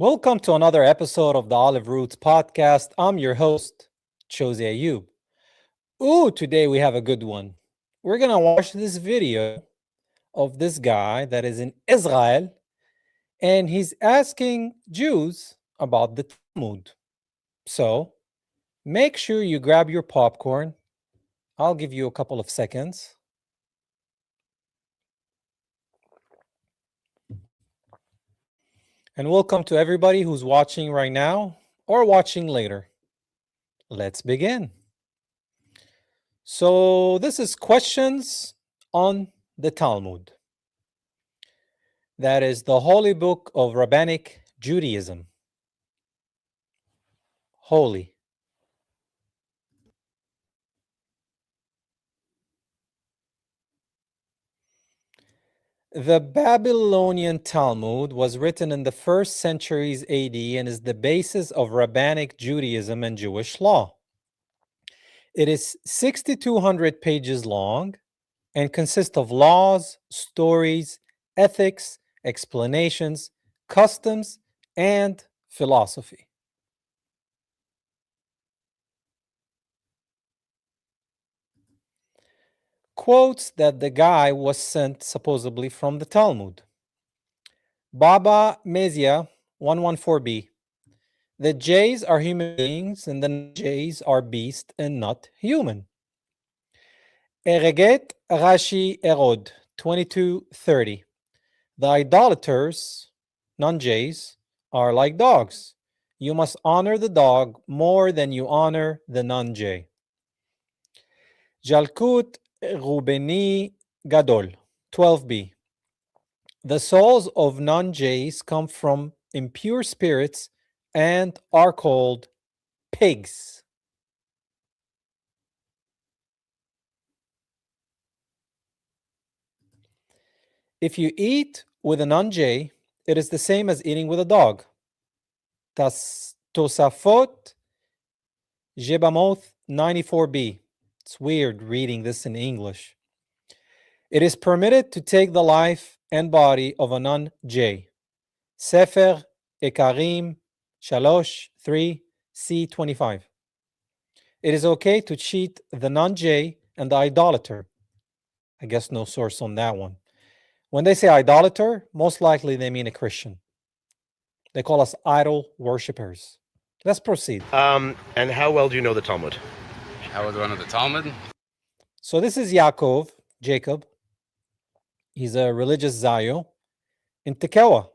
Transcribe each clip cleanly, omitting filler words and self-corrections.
Welcome to another episode of the Olive Roots podcast. I'm your host, Chose Ayub. Ooh, today we have a good one. We're going to watch this video of this guy that is in Israel, and he's asking Jews about the Talmud. So make sure you grab your popcorn. I'll give you a couple of seconds. And welcome to everybody who's watching right now or watching later. Let's begin. So this is questions on the Talmud. That is the holy book of rabbinic Judaism. Holy. The Babylonian Talmud was written in the first centuries AD and is the basis of rabbinic Judaism and Jewish law. It is 6,200 pages long and consists of laws, stories, ethics, explanations, customs, and philosophy. Quotes that the guy was sent supposedly from the Talmud. Baba Mezia 114b. The Jays are human beings and the Jays are beasts and not human. Ereget Rashi Erod 2230. The idolaters, non-Jays, are like dogs. You must honor the dog more than you honor the non-Jay. Jalkut Rubeni Gadol 12b. The souls of non-Jays come from impure spirits and are called pigs. If you eat with a non-Jay, it is the same as eating with a dog. Tosafot Jebamoth 94b. It's weird reading this in English. It is permitted to take the life and body of a non-Jay. Sefer Ekarim 3 C25. It is okay to cheat the non-Jay and the idolater. I guess no source on that one. When they say idolater, most likely they mean a Christian. They call us idol worshippers. Let's proceed. And how well do you know the Talmud? How well do I know the Talmud? So this is Jacob. He's a religious Zayo in Tekoa,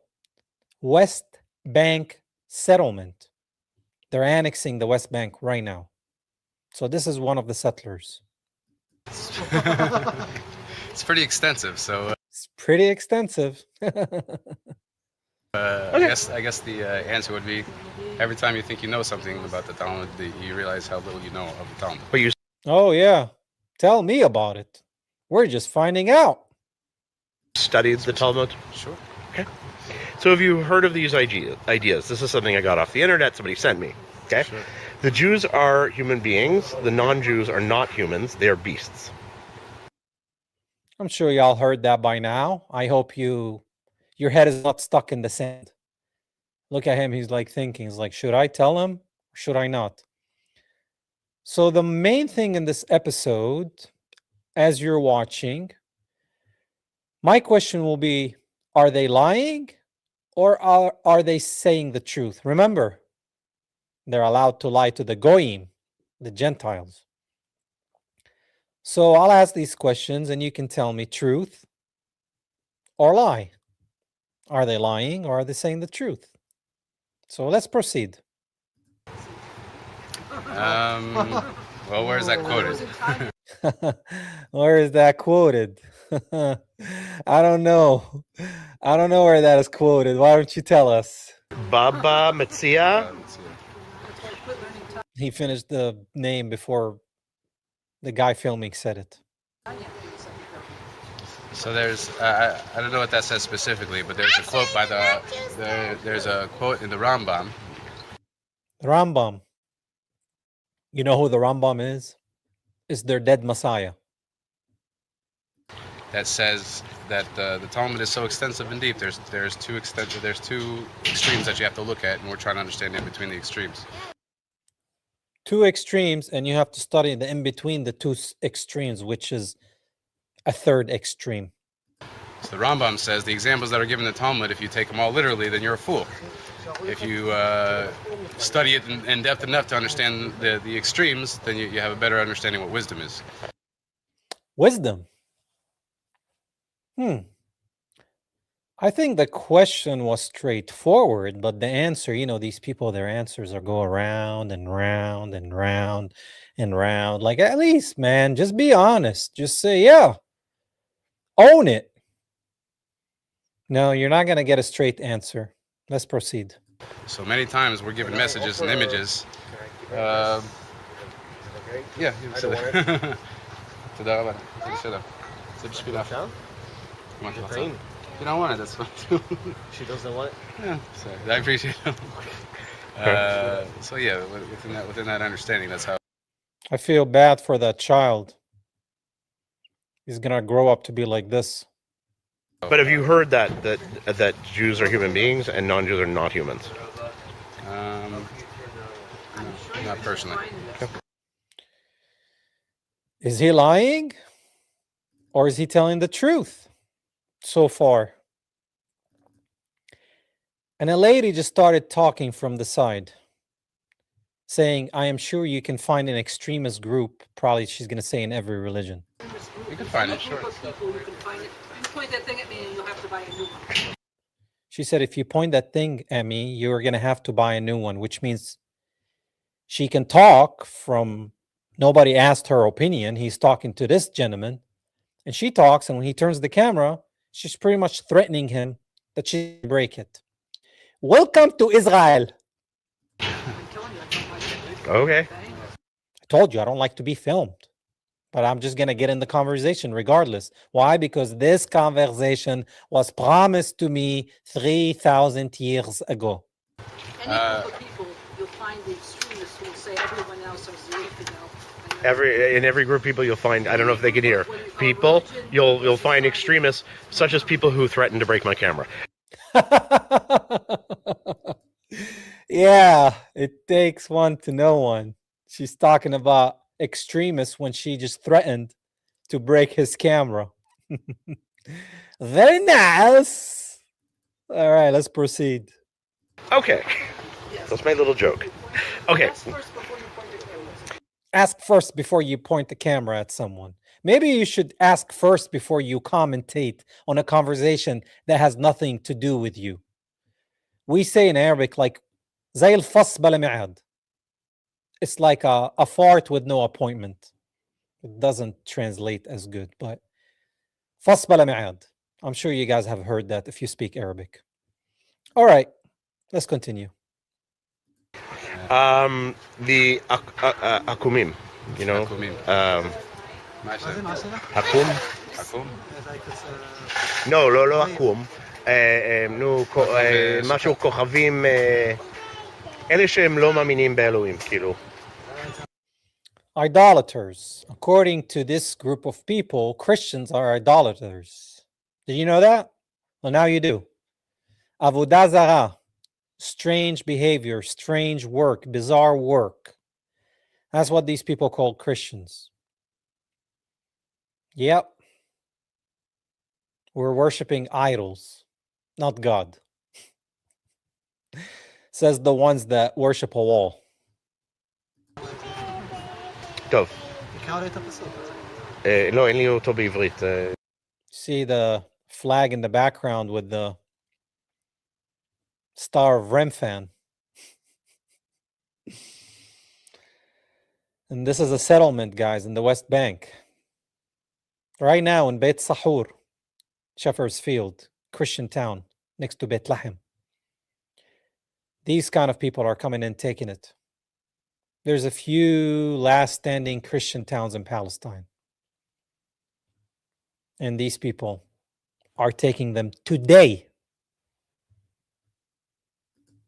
West Bank settlement. They're annexing the West Bank right now. So this is one of the settlers. It's pretty extensive, so It's pretty extensive. I guess the answer would be every time you think you know something about the Talmud, you realize how little you know of the Talmud. But you Oh yeah, tell me about it. We're just finding out. studied the Talmud? Sure. Okay. So have you heard of these ideas? This is something I got off the internet. Somebody sent me. Okay. Sure. The Jews are human beings. The non-Jews are not humans. They are beasts. I'm sure y'all heard that by now. I hope your head is not stuck in the sand. Look at him. He's like thinking. He's like, should I tell him or should I not? So the main thing in this episode, as you're watching, my question will be, are they lying or are they saying the truth? Remember, they're allowed to lie to the Goyim, the Gentiles. So I'll ask these questions and you can tell me truth or lie. Are they lying or are they saying the truth? So let's proceed. Well, where is that quoted? Where is that quoted? I don't know. I don't know where that is quoted. Why don't you tell us? Baba Metzia. Let's see. He finished the name before the guy filming said it. So there's I don't know what that says specifically, but there's a quote by there's a quote in the Rambam. The Rambam. You know who the Rambam is? It's their dead Messiah. That says that the Talmud is so extensive and deep. There's two extremes that you have to look at, and we're trying to understand in between the extremes. Two extremes, and you have to study the in between the two extremes, which is a third extreme. So the Rambam says the examples that are given in the Talmud, if you take them all literally, then you're a fool. If you study it in depth enough to understand the extremes, then you have a better understanding what wisdom is. Wisdom. I think the question was straightforward, but the answer, these people, their answers are go around and round and round and round. Like, at least, man, just be honest. Just say, yeah, own it. No, you're not going to get a straight answer. Let's proceed. So many times we're given messages and images. Yeah, you said that. You don't want it, that's fine too. She doesn't want it? Yeah, sorry. I appreciate it. So yeah, within that understanding, that's how. I feel bad for that child. He's gonna grow up to be like this. But have you heard that Jews are human beings and non-Jews are not humans? Not personally. Is he lying? Or is he telling the truth so far? And a lady just started talking from the side, saying, I am sure you can find an extremist group, probably she's going to say in every religion. You can find it, sure. You can find it. You point that thing at me and you'll have to buy a new one. She said, if you point that thing at me, you're going to have to buy a new one, which means she can talk from, nobody asked her opinion. He's talking to this gentleman. And she talks, and when he turns the camera, she's pretty much threatening him that she'll break it. Welcome to Israel. Okay. I told you I don't like to be filmed, but I'm just going to get in the conversation regardless. Why? Because this conversation was promised to me 3,000 years ago. Any group of people, you'll find the extremists who will say everyone else is the infidel. In every group of people you'll find, I don't know if they can hear, people, you'll find extremists, such as people who threaten to break my camera. Yeah, it takes one to know one. She's talking about extremists when she just threatened to break his camera. Very nice. All right, let's proceed. Okay. That's my little joke. Okay. Ask first before you point the camera. Ask first before you point the camera at someone. Maybe you should ask first before you commentate on a conversation that has nothing to do with you. We say in Arabic, like, زي الفص بلا ميعاد. It's like a fart with no appointment. It doesn't translate as good, but فص بلا ميعاد. I'm sure you guys have heard that if you speak Arabic. All right, let's continue. The akumim, Akumim. akum? Akum? לא, לא אקום. נו, משהו כוכבים, אלה שהם לא מאמינים באלוהים, כאילו. Idolaters. According to this group of people, Christians are idolaters. Did you know that? Well, now you do. Avodah zarah. Strange behavior, strange work, bizarre work. That's what these people call Christians. Yep. We're worshiping idols, not God. Says the ones that worship a wall. טוב. לא, אין לי אותו בעברית. See the flag in the background with the Star of Remphan. And this is a settlement, guys, in the West Bank. Right now in Beit Sahur, Shepherd's Field, Christian town, next to Bethlehem. These kind of people are coming and taking it. There's a few last standing Christian towns in Palestine. And these people are taking them today.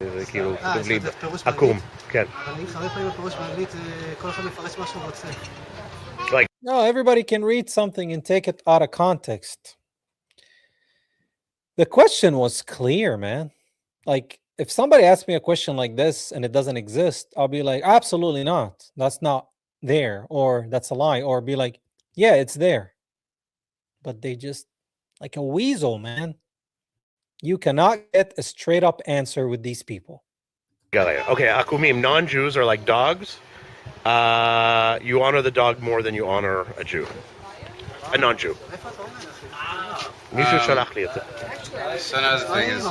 זה כאילו, כתוב לי, עקום, כן. No, everybody can read something and take it out of context. The question was clear, man. Like, if somebody asks me a question like this and it doesn't exist, I'll be like, absolutely not. That's not there, or that's a lie, or be like, yeah, it's there. But they just, like a weasel, man. You cannot get a straight up answer with these people. Got it. Okay, Akumim, non-Jews are like dogs. You honor the dog more than you honor a Jew. A non-Jew. מישהו שלח לי את זה. So now the thing is,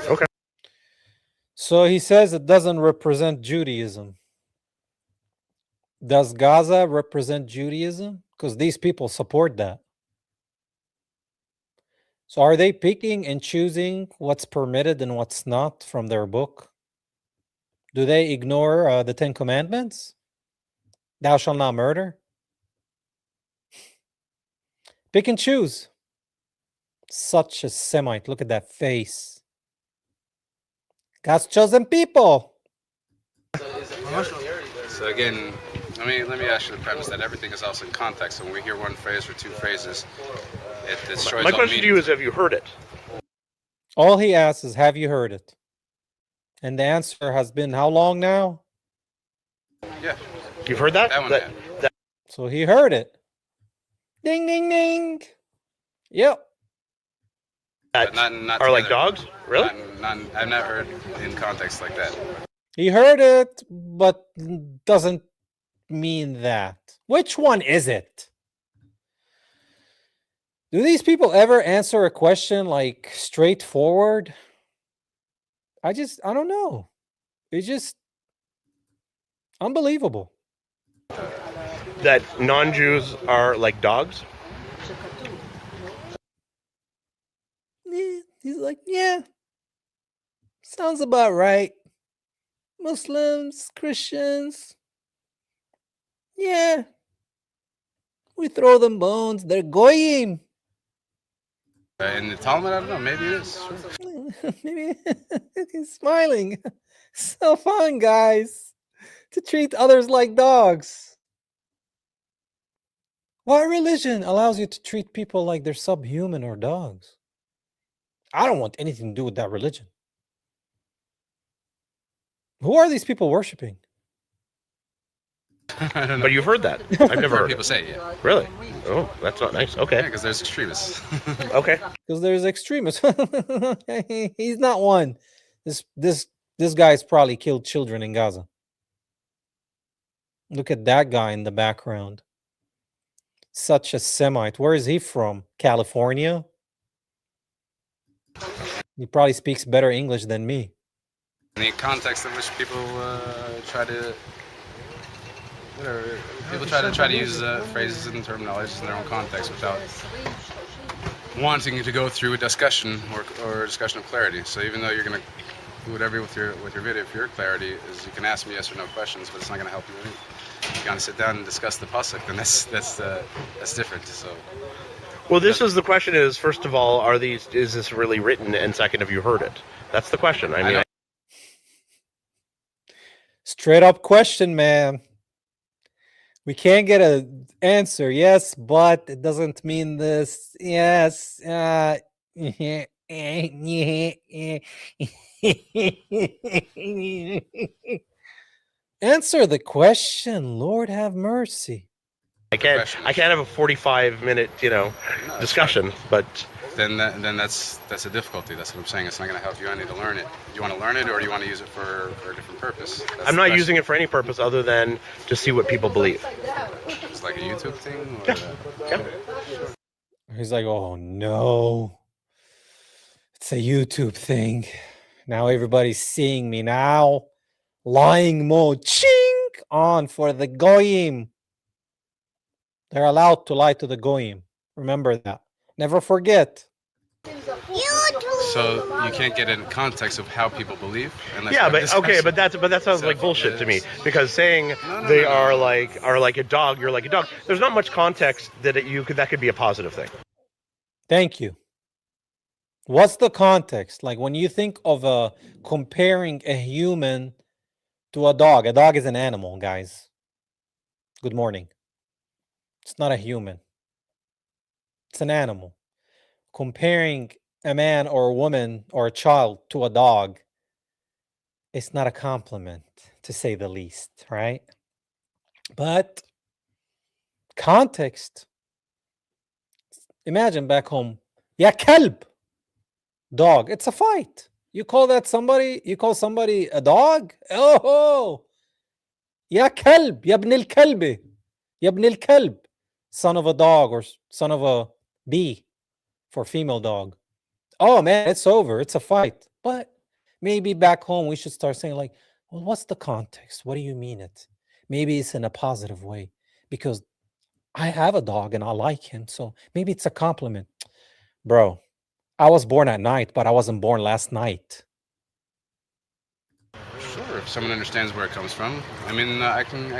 Okay. So he says it doesn't represent Judaism. Does Gaza represent Judaism? Because these people support that. So are they picking and choosing what's permitted and what's not from their book? Do they ignore the 10 Commandments? Thou shalt not murder? Pick and choose. Such a Semite. Look at that face. God's chosen people. so again, let me ask you the premise that everything is also in context. So when we hear one phrase or two phrases, it destroys My all question to meaning. you is, have you heard it? All he asks is, have you heard it? And the answer has been how long now? Yeah, You've heard that? that one. Yeah. So he heard it. Ding, ding, ding. Yep. But not are like together. dogs? Really? I've never heard in context like that. He heard it, but doesn't mean that. Which one is it? Do these people ever answer a question like straightforward? I don't know. It's just unbelievable. That non-Jews are like dogs? He's like, yeah, sounds about right. Muslims, Christians, yeah, we throw them bones. They're goyim. In the Talmud, I don't know. Maybe it is. Sure. Maybe he's smiling. So fun, guys, to treat others like dogs. What religion allows you to treat people like they're subhuman or dogs? I don't want anything to do with that religion. Who are these people worshiping? I don't know. But you've heard that. I've never I've heard heard people it. say it. Yeah, Really? Oh, that's not nice. yeah, Okay. because there's extremists. Okay. Because there's extremists. He's not one. This guy's probably killed children in Gaza. Look at that guy in the background. Such a Semite. Where is he from? California? He probably speaks better English than me. In the context in which people try to, whatever, people try to use phrases and terminologies in their own context without wanting to go through a discussion or a discussion of clarity. So even though you're going to do whatever with your video for your clarity, is you can ask me yes or no questions, but it's not going to help you any. If you want to sit down and discuss the pasuk, then that's different. So. Well, this is the question: is first of all, is this really written? And second, have you heard it? That's the question. I mean, Straight up question, man. We can't get an answer. Yes, but it doesn't mean this. Yes. Answer the question. Lord have mercy. I can't have a 45-minute, discussion. But Then that's a difficulty. That's what I'm saying. It's not going to help you any to learn it. Do you want to learn it, or do you want to use it for a different purpose? That's I'm not using it for any purpose other than to see what people believe. It's like a YouTube thing. Or Yeah. He's like, oh no. It's a YouTube thing. Now everybody's seeing me now. Lying mode. Ching! On for the goyim. They're allowed to lie to the goyim. Remember that. Never forget. So you can't get in context of how people believe. Unless Yeah, you have but okay, discussion. but that sounds So like bullshit to me. it is. Because saying they are like a dog, you're like a dog. There's not much context that that could be a positive thing. Thank you. What's the context? Like when you think of comparing a human to a dog is an animal, guys. Good morning. It's not a human. It's an animal. Comparing a man or a woman or a child to a dog, it's not a compliment, to say the least, right? But context. Imagine back home, ya kalb, dog. It's a fight. You call somebody a dog? Oh, ya kalb, ya ibn al-kalbi, ya ibn al-kalb, son of a dog or son of a bee for female dog. Oh man, it's over. It's a fight. But maybe back home we should start saying like, well, what's the context? What do you mean it? Maybe it's in a positive way because I have a dog and I like him. So maybe it's a compliment. Bro, I was born at night, but I wasn't born last night. Sure, if someone understands where it comes from. I mean, I can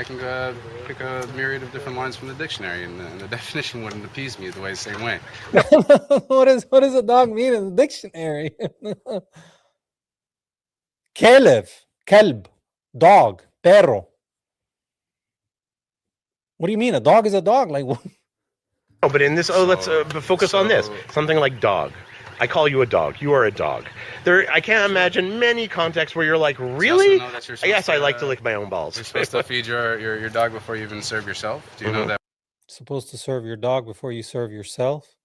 pick a myriad of different lines from the dictionary, and the definition wouldn't appease me the same way. What does a dog mean in the dictionary? Kelb, dog, perro. What do you mean? A dog is a dog. Like what? Oh, but in this, let's focus on this. Something like dog. I call you a dog. You are a dog. I can't imagine many contexts where you're like, really? Yes, I like to lick my own balls. You're supposed to feed your dog before you even serve yourself. Do you know that? Supposed to serve your dog before you serve yourself?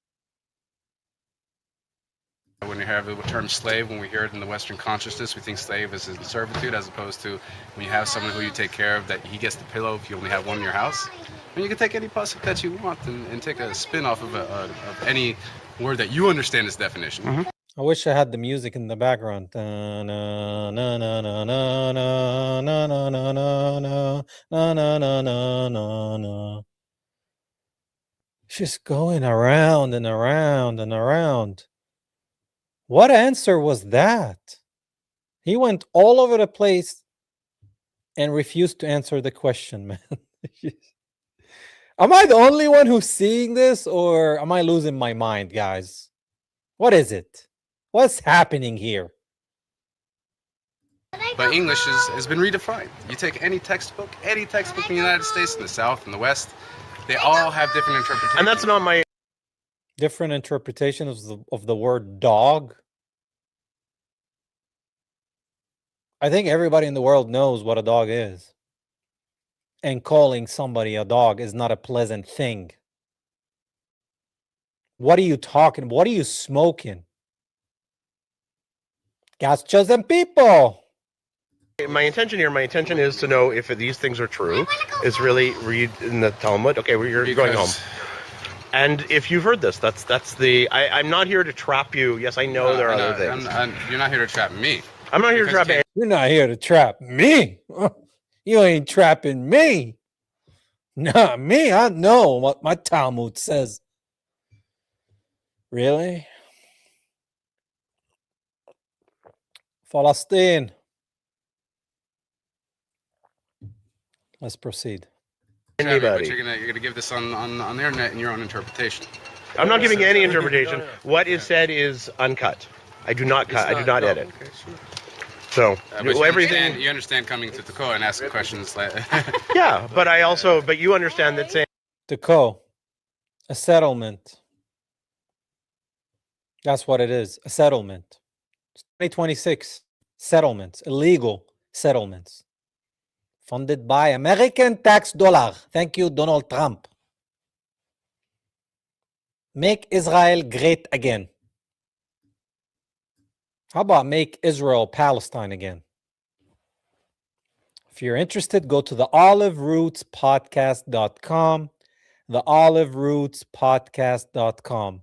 When you have the term slave, when we hear it in the Western consciousness, we think slave is in servitude, as opposed to when you have someone who you take care of, that he gets the pillow if you only have one in your house. And you can take any pasuk that you want and take a spin off of any word that you understand its definition. I wish I had the music in the background. Just going around and around and around. What answer was that? He went all over the place and refused to answer the question, man. Am I the only one who's seeing this, or am I losing my mind, guys? What is it? What's happening here? But English has been redefined. You take any textbook in the United States, in the South, in the West, they all have different interpretations. And that's not my... Different interpretations of the word dog. I think everybody in the world knows what a dog is. And calling somebody a dog is not a pleasant thing. What are you talking? What are you smoking? God's chosen people. My intention is to know if these things are true. Is really read in the Talmud. Okay, you're going home. And if you've heard this, that's the... I'm not here to trap you. Yes, I know there are other things. You're not here to trap me. I'm not here to trap you. You're not here to trap me. You ain't trapping me. Not me. I know what my Talmud says. Really? Palestine. Let's proceed. Anybody. But you're gonna give this on the internet in your own interpretation. I'm not giving any interpretation. What is said is uncut. I do not cut. I do not edit. Okay, sure. So everything. You understand coming to Tekoa and asking questions like. Yeah, but you understand that saying. Tekoa, a settlement. That's what it is. A settlement. 2026 settlements, illegal settlements, funded by American tax dollar. Thank you, Donald Trump. Make Israel great again. How about make Israel Palestine again? If you're interested, go to the oliverootspodcast.com. The oliverootspodcast.com.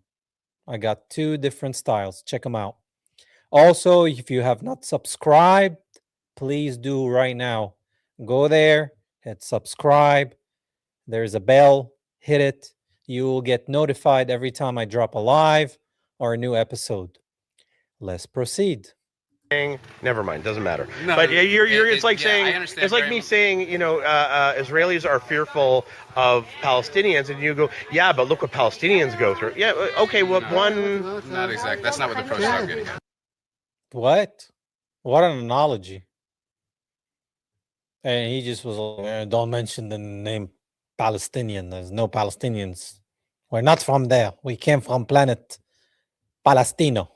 I got 2 different styles. Check them out. Also, if you have not subscribed, please do right now. Go there, hit subscribe. There's a bell, hit it. You will get notified every time I drop a live or a new episode. Let's proceed. Never mind, doesn't matter. No, but it's like saying, it's like me saying, Israelis are fearful of Palestinians, and you go, yeah, but look what Palestinians go through. Yeah, okay, well, Not exactly. That's not what the approach I'm getting at. What? What an analogy. And he just was like, don't mention the name Palestinian. There's no Palestinians. We're not from there. We came from planet Palestino.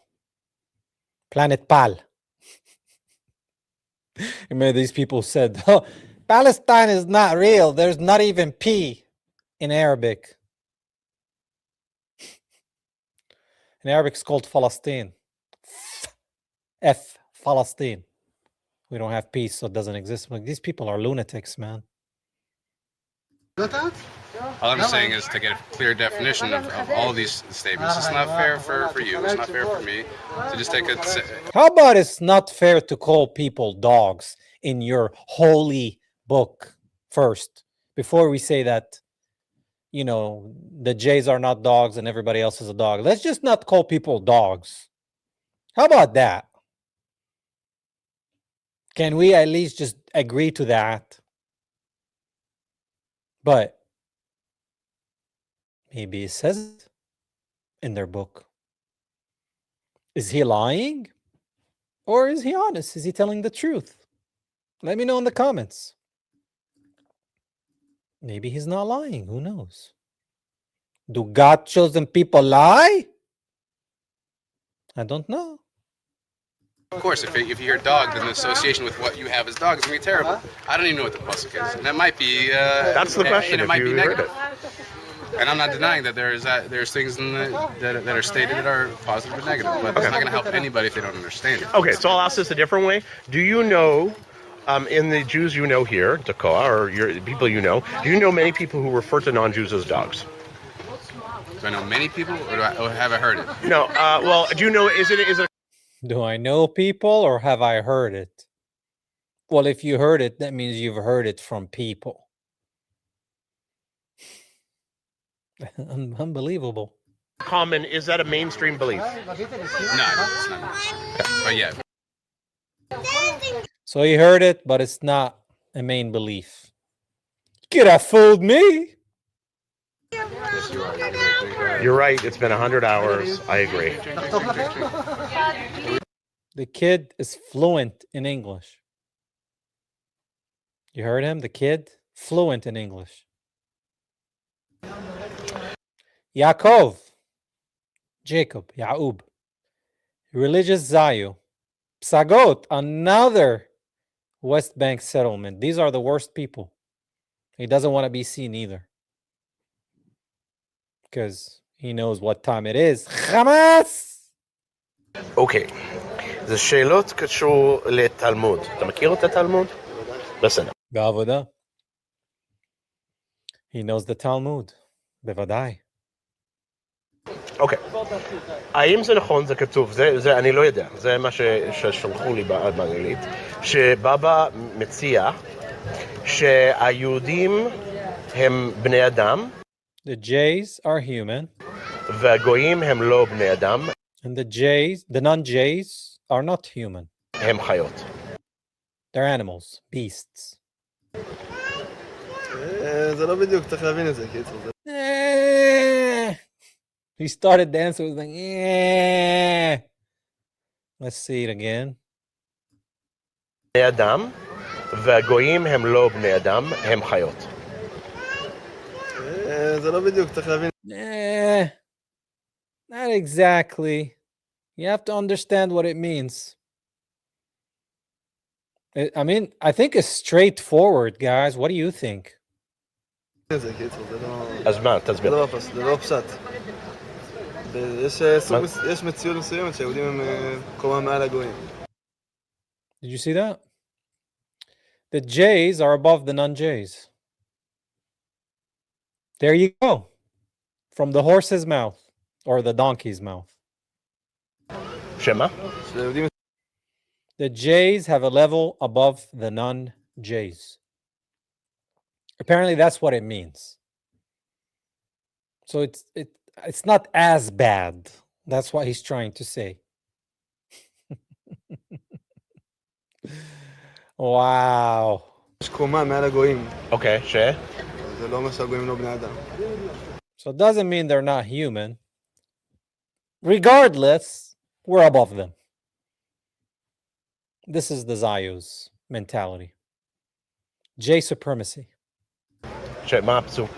Planet Pal. And many of these people said, oh, Palestine is not real. There's not even P in Arabic. In Arabic, it's called Palestine. F, Palestine. We don't have peace, so it doesn't exist. Like, these people are lunatics, man. All I'm saying is to get a clear definition of all these statements. It's not fair for you. It's not fair for me to just take a... How about it's not fair to call people dogs in your holy book first, before we say that, you know, the Jays are not dogs and everybody else is a dog. Let's just not call people dogs. How about that? Can we at least just agree to that? But maybe it says it in their book. Is he lying? Or is he honest? Is he telling the truth? Let me know in the comments. Maybe he's not lying. Who knows? Do God-chosen people lie? I don't know. Of course, if you hear dog, then the association with what you have as dog is going to be terrible. I don't even know what the pasuk is. And that might be... That's the question, And it if might be you heard negative. And I'm not denying that there's things in that are stated that are positive or negative, but it's not going to help anybody if they don't understand it. Okay, so I'll ask this a different way. Do you know, in the Jews you know here, Tekoa, or your people you know, do you know many people who refer to non-Jews as dogs? Do I know many people, or have I heard it? No. Well, do you know? Is it? Do I know people or have I heard it? Well, if you heard it, that means you've heard it from people. Unbelievable. Common? Is that a mainstream belief? No, it's not. But yeah. So you heard it, but it's not a main belief. You could have fooled me. Yes, you are. You're right. It's been 100 hours. I agree. The kid is fluent in English. You heard him? The kid? Fluent in English. Yaakov. Jacob. Yaub. Religious Zayu. Psagot. Another West Bank settlement. These are the worst people. He doesn't want to be seen either, because he knows what time it is. Hamas! אוקיי. זה שאלות קשור לתלמוד. אתה מכיר את התלמוד? בסדר. בעבודה. He knows the Talmud. בוודאי. אוקיי. האם זה נכון, זה כתוב, זה אני לא יודע, זה מה ששלחו לי באנגלית, שבבא מציע שהיהודים הם בני אדם, The Jays are human, והגויים הם לא בני אדם, and the non-Jays are not human. הם חיות. They're animals, beasts. זה לא בדיוק, צריך להבין את זה, קיצור. He started the answer, was like, yeah. Let's see it again. בני אדם, והגויים הם לא בני אדם, הם חיות. זה לא בדיוק, צריך להבין. Not exactly. You have to understand what it means. I mean, I think it's straightforward, guys. What do you think? זה קיצור, זה לא... אז מה, תסביר. זה לא פשט. יש מציאות מסוימת שהיהודים הם קומה מעל הגויים. Did you see that? The Jays are above the non-Jays. There you go. From the horse's mouth or the donkey's mouth. שמה? The Jays have a level above the non-Jays. Apparently that's what it means. So it's not as bad. That's what he's trying to say. Wow. יש קומה מעל הגויים. אוקיי, זה לא אומר שהגויים לא בני אדם. So it doesn't mean they're not human. Regardless, we're above them. This is the Zayus mentality. J-supremacy. שמה הפסוק?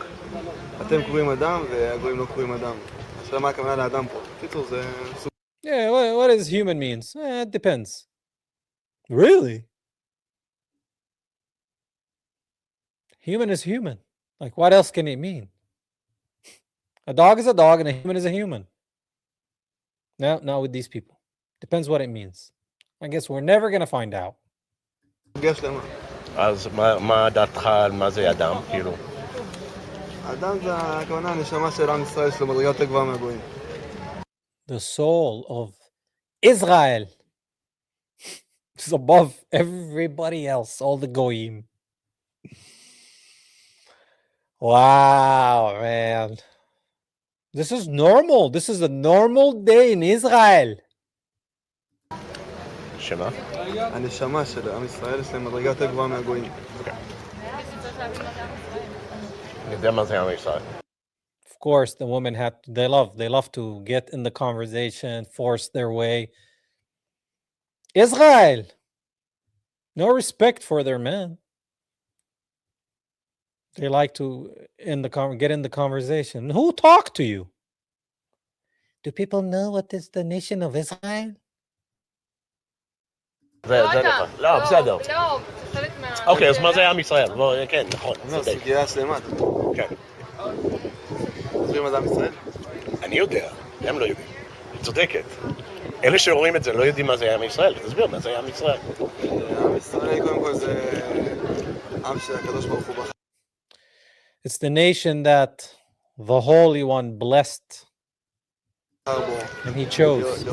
אתם קוראים אדם והגויים לא קוראים אדם. השאלה מה הכוונה לאדם פה. קיצור זה סוג... Yeah, what does human means? It depends. Really? Human is human. Like, what else can it mean? A dog is a dog and a human is a human. No, not with these people. Depends what it means. I guess we're never going to find out. סוגיה שלמה. אז מה דעתך על מה זה אדם, כאילו? אדם זה הכוונה הנשמה של עם ישראל שלו מדרגה יותר גבוהה מהגויים. The soul of Israel is above everybody else, all the goyim. Wow, man. This is normal. This is a normal day in Israel. שמה? הנשמה של עם ישראל שלהם מדרגה יותר גבוהה מהגויים. אני יודע מה זה עם ישראל. Of course, the women they love to get in the conversation, force their way. Israel, no respect for their men. They like to get in the conversation. Who talked to you? Do people know what is the nation of Israel? זה נכון. לא, בסדר. לא, חלק מה... אוקיי, אז מה זה עם ישראל? כן, נכון. זו סוגיה שלמה. כן. קוראים אדם ישראל? אני יודע, הם לא יודעים. היא צודקת. אלה שרואים את זה לא יודעים מה זה עם ישראל. תסביר מה זה עם ישראל. עם ישראל קודם כל זה עם שהקדוש ברוך הוא בחר. It's the nation that the Holy One blessed and he chose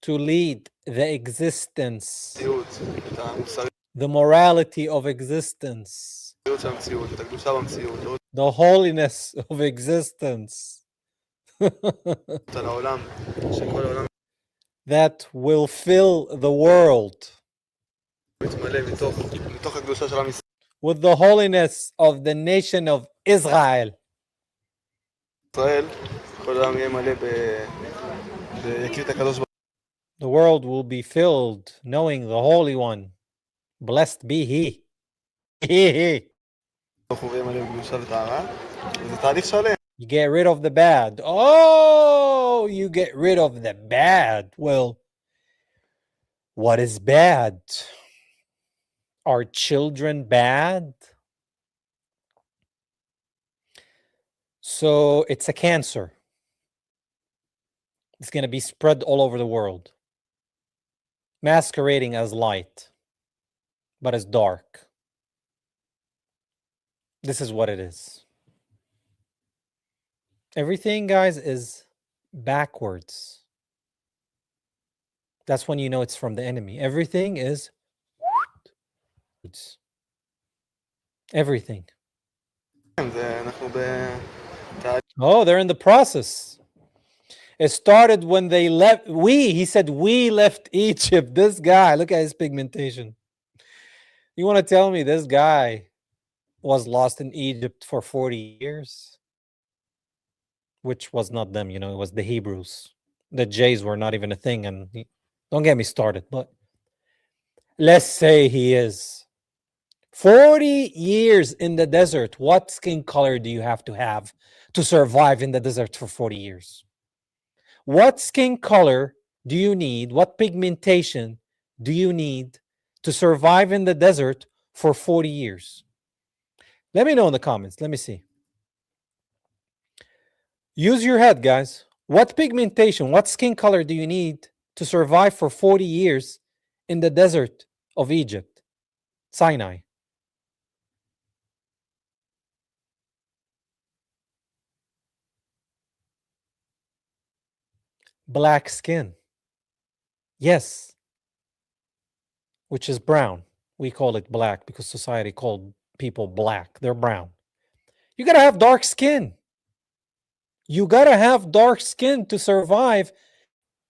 to lead the existence, the morality of existence, the holiness of existence that will fill the world with the holiness of the nation of Israel. The world will be filled knowing the Holy One. Blessed be He. You get rid of the bad. Oh, you get rid of the bad. Well, what is bad? Are children bad? So it's a cancer. It's going to be spread all over the world, masquerading as light, but as dark. This is what it is. Everything, guys, is backwards. That's when you know it's from the enemy. Everything is everything. Oh, they're in the process. It started when they left. He said, we left Egypt. This guy, look at his pigmentation. You want to tell me this guy was lost in Egypt for 40 years? Which was not them, it was the Hebrews. The Jays were not even a thing. And don't get me started, but let's say he is. 40 years in the desert. What skin color do you have to survive in the desert for 40 years? What skin color do you need? What pigmentation do you need to survive in the desert for 40 years? Let me know in the comments. Let me see. Use your head, guys. What pigmentation, what skin color do you need to survive for 40 years in the desert of Egypt, Sinai? Black skin. Yes. Which is brown. We call it black because society called people black. They're brown. You got to have dark skin. You got to have dark skin to survive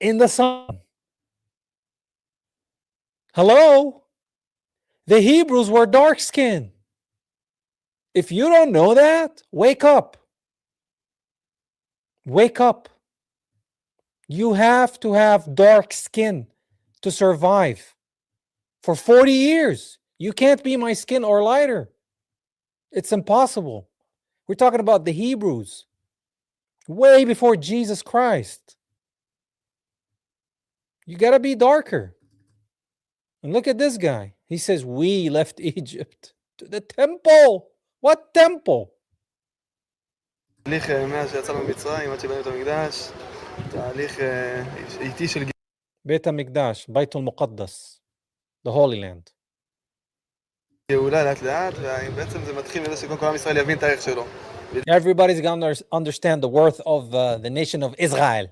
in the sun. Hello? The Hebrews were dark skinned. If you don't know that, wake up. Wake up. You have to have dark skin to survive for 40 years. You can't be my skin or lighter. It's impossible. We're talking about the Hebrews, way before Jesus Christ. You got to be darker. And look at this guy. He says, we left Egypt to the temple. What temple? תהליך מאז שיצאנו ממצרים עד שבנינו את המקדש, תהליך איטי של בית המקדש, בית אל-מוקדס, the Holy Land. גאולה לאט לאט, ובעצם זה מתחיל מזה שכל עם ישראל יבין את הערך שלו. Everybody's going to understand the worth of the nation of Israel.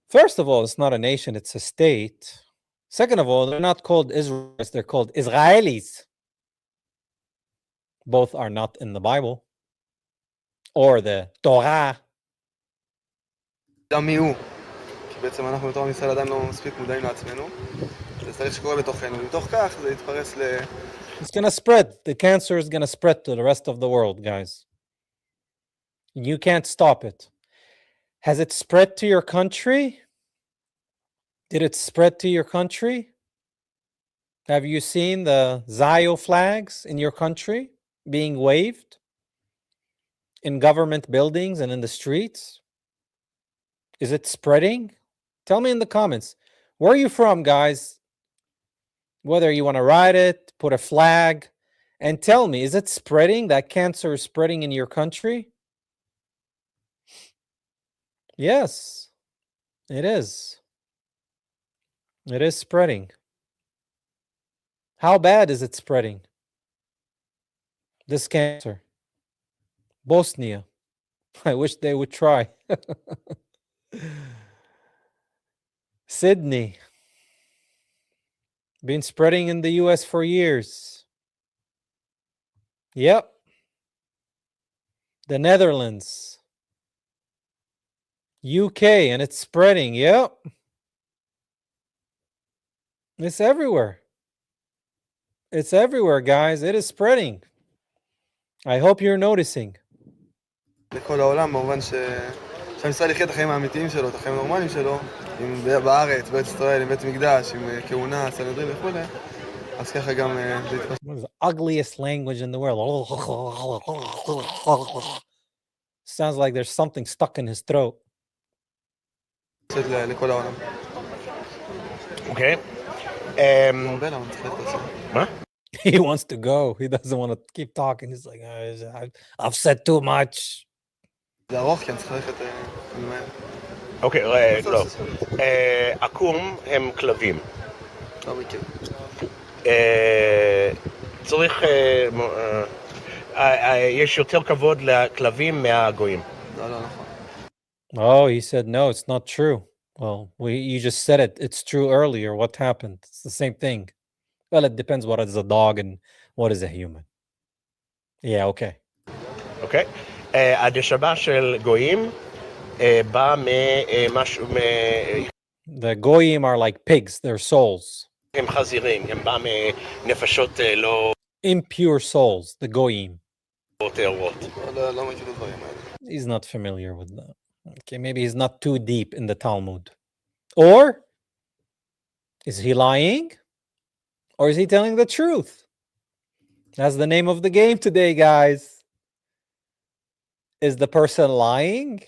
First of all, it's not a nation, it's a state. Second of all, they're not called Israelites, they're called Israelis. Both are not in the Bible or the Torah. גם מי הוא? כי בעצם אנחנו בתור עם ישראל עדיין לא מספיק מודעים לעצמנו. זה צריך שקורה בתוכנו, ומתוך כך זה יתפרס ל... It's going to spread. The cancer is going to spread to the rest of the world, guys. You can't stop it. Has it spread to your country? Did it spread to your country? Have you seen the Zio flags in your country being waved in government buildings and in the streets? Is it spreading? Tell me in the comments. Where are you from, guys? Whether you want to write it, put a flag, and tell me, is it spreading? That cancer is spreading in your country? Yes, it is. It is spreading. How bad is it spreading? This cancer. Bosnia. I wish they would try. Sydney. Been spreading in the US for years. Yep. The Netherlands. UK, and it's spreading. Yep. It's everywhere. It's everywhere, guys. It is spreading. I hope you're noticing. לכל העולם, במובן שעם ישראל יחיה את החיים האמיתיים שלו, את החיים הנורמליים שלו, בארץ, בארץ ישראל, עם בית מקדש, עם כהונה, סנהדרין וכו', אז ככה גם זה יתפשט. What is the ugliest language in the world? Sounds like there's something stuck in his throat. לכל העולם. אוקיי. הרבה למה צריך לתת. מה? He wants to go. He doesn't want to keep talking. He's like, I've said too much. זה ארוך, כי אני צריך ללכת למהר. אוקיי, לא. עקום הם כלבים. לא מכיר. צריך... יש יותר כבוד לכלבים מהגויים. לא, לא נכון. Oh, he said, no, it's not true. Well, you just said it. It's true earlier. What happened? It's the same thing. Well, it depends what is a dog and what is a human. Yeah, okay. אוקיי? הדשבה של גויים בא ממשהו... The goyim are like pigs. They're souls. הם חזירים, הם בא מנפשות לא... Impure souls, the goyim. טהורות. לא מכיר את הדברים האלה. He's not familiar with that. Okay, maybe he's not too deep in the Talmud. Or is he lying? Or is he telling the truth? That's the name of the game today, guys. Is the person lying?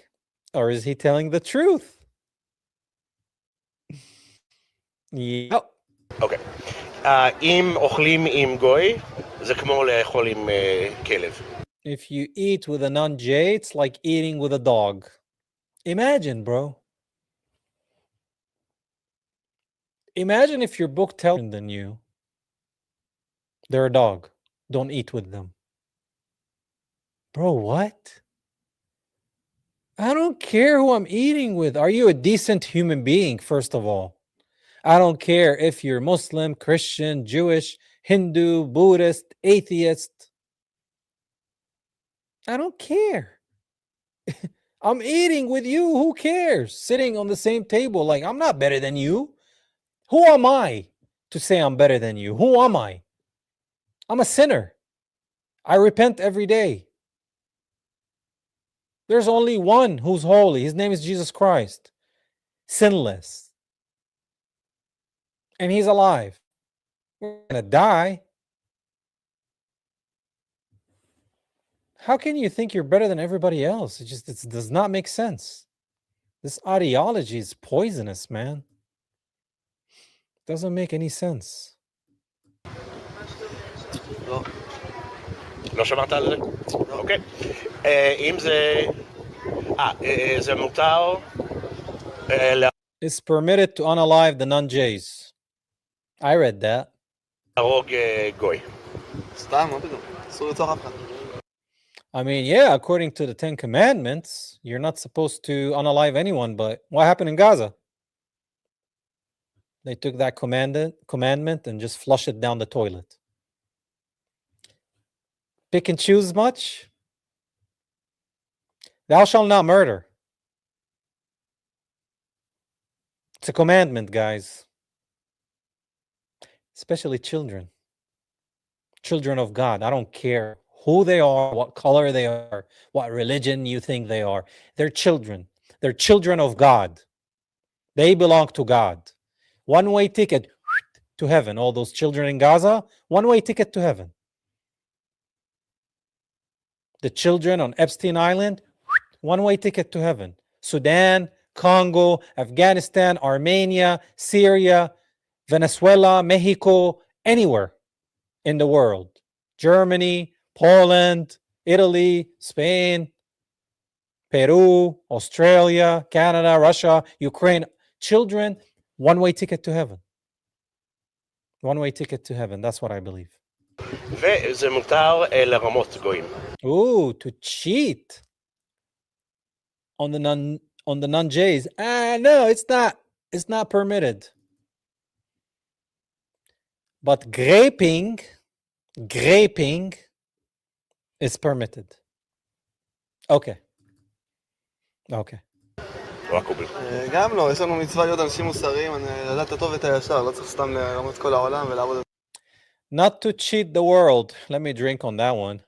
Or is he telling the truth? Yep. אוקיי. אם אוכלים עם גוי, זה כמו לאכול עם כלב. If you eat with a non-J, it's like eating with a dog. Imagine, bro. Imagine if your book tells than you, they're a dog. Don't eat with them. Bro, what? I don't care who I'm eating with. Are you a decent human being, first of all? I don't care if you're Muslim, Christian, Jewish, Hindu, Buddhist, atheist. I don't care. I'm eating with you. Who cares? Sitting on the same table. Like, I'm not better than you. Who am I to say I'm better than you? Who am I? I'm a sinner. I repent every day. There's only one who's holy. His name is Jesus Christ. Sinless. And he's alive. We're going to die. How can you think you're better than everybody else? It does not make sense. This ideology is poisonous, man. Doesn't make any sense. לא. לא שמעת על זה? אוקיי. אם זה... זה מותר... It's permitted to unalive the non-Jays. I read that. להרוג גוי. סתם, מה פתאום? אסור לרצוח אף אחד. I mean, yeah, according to the 10 Commandments, you're not supposed to unalive anyone, but what happened in Gaza? They took that commandment and just flushed it down the toilet. Pick and choose much? Thou shalt not murder. It's a commandment, guys. Especially children. Children of God. I don't care who they are, what color they are, what religion you think they are. They're children. They're children of God. They belong to God. One-way ticket to heaven. All those children in Gaza, one-way ticket to heaven. The children on Epstein Island, one-way ticket to heaven. Sudan, Congo, Afghanistan, Armenia, Syria, Venezuela, Mexico, anywhere in the world. Germany, Poland, Italy, Spain, Peru, Australia, Canada, Russia, Ukraine. Children, one-way ticket to heaven. One-way ticket to heaven. That's what I believe. וזה מותר לרמות גויים. Ooh, to cheat on the non-Jays. No, it's not permitted. But graping is permitted. Okay. לא הקובל. גם לא, יש לנו מצווה להיות אנשים מוסריים, לדעת את הטוב ואת הישר, לא צריך סתם לרמות את כל העולם ולעבוד. Not to cheat the world. Let me drink on that one.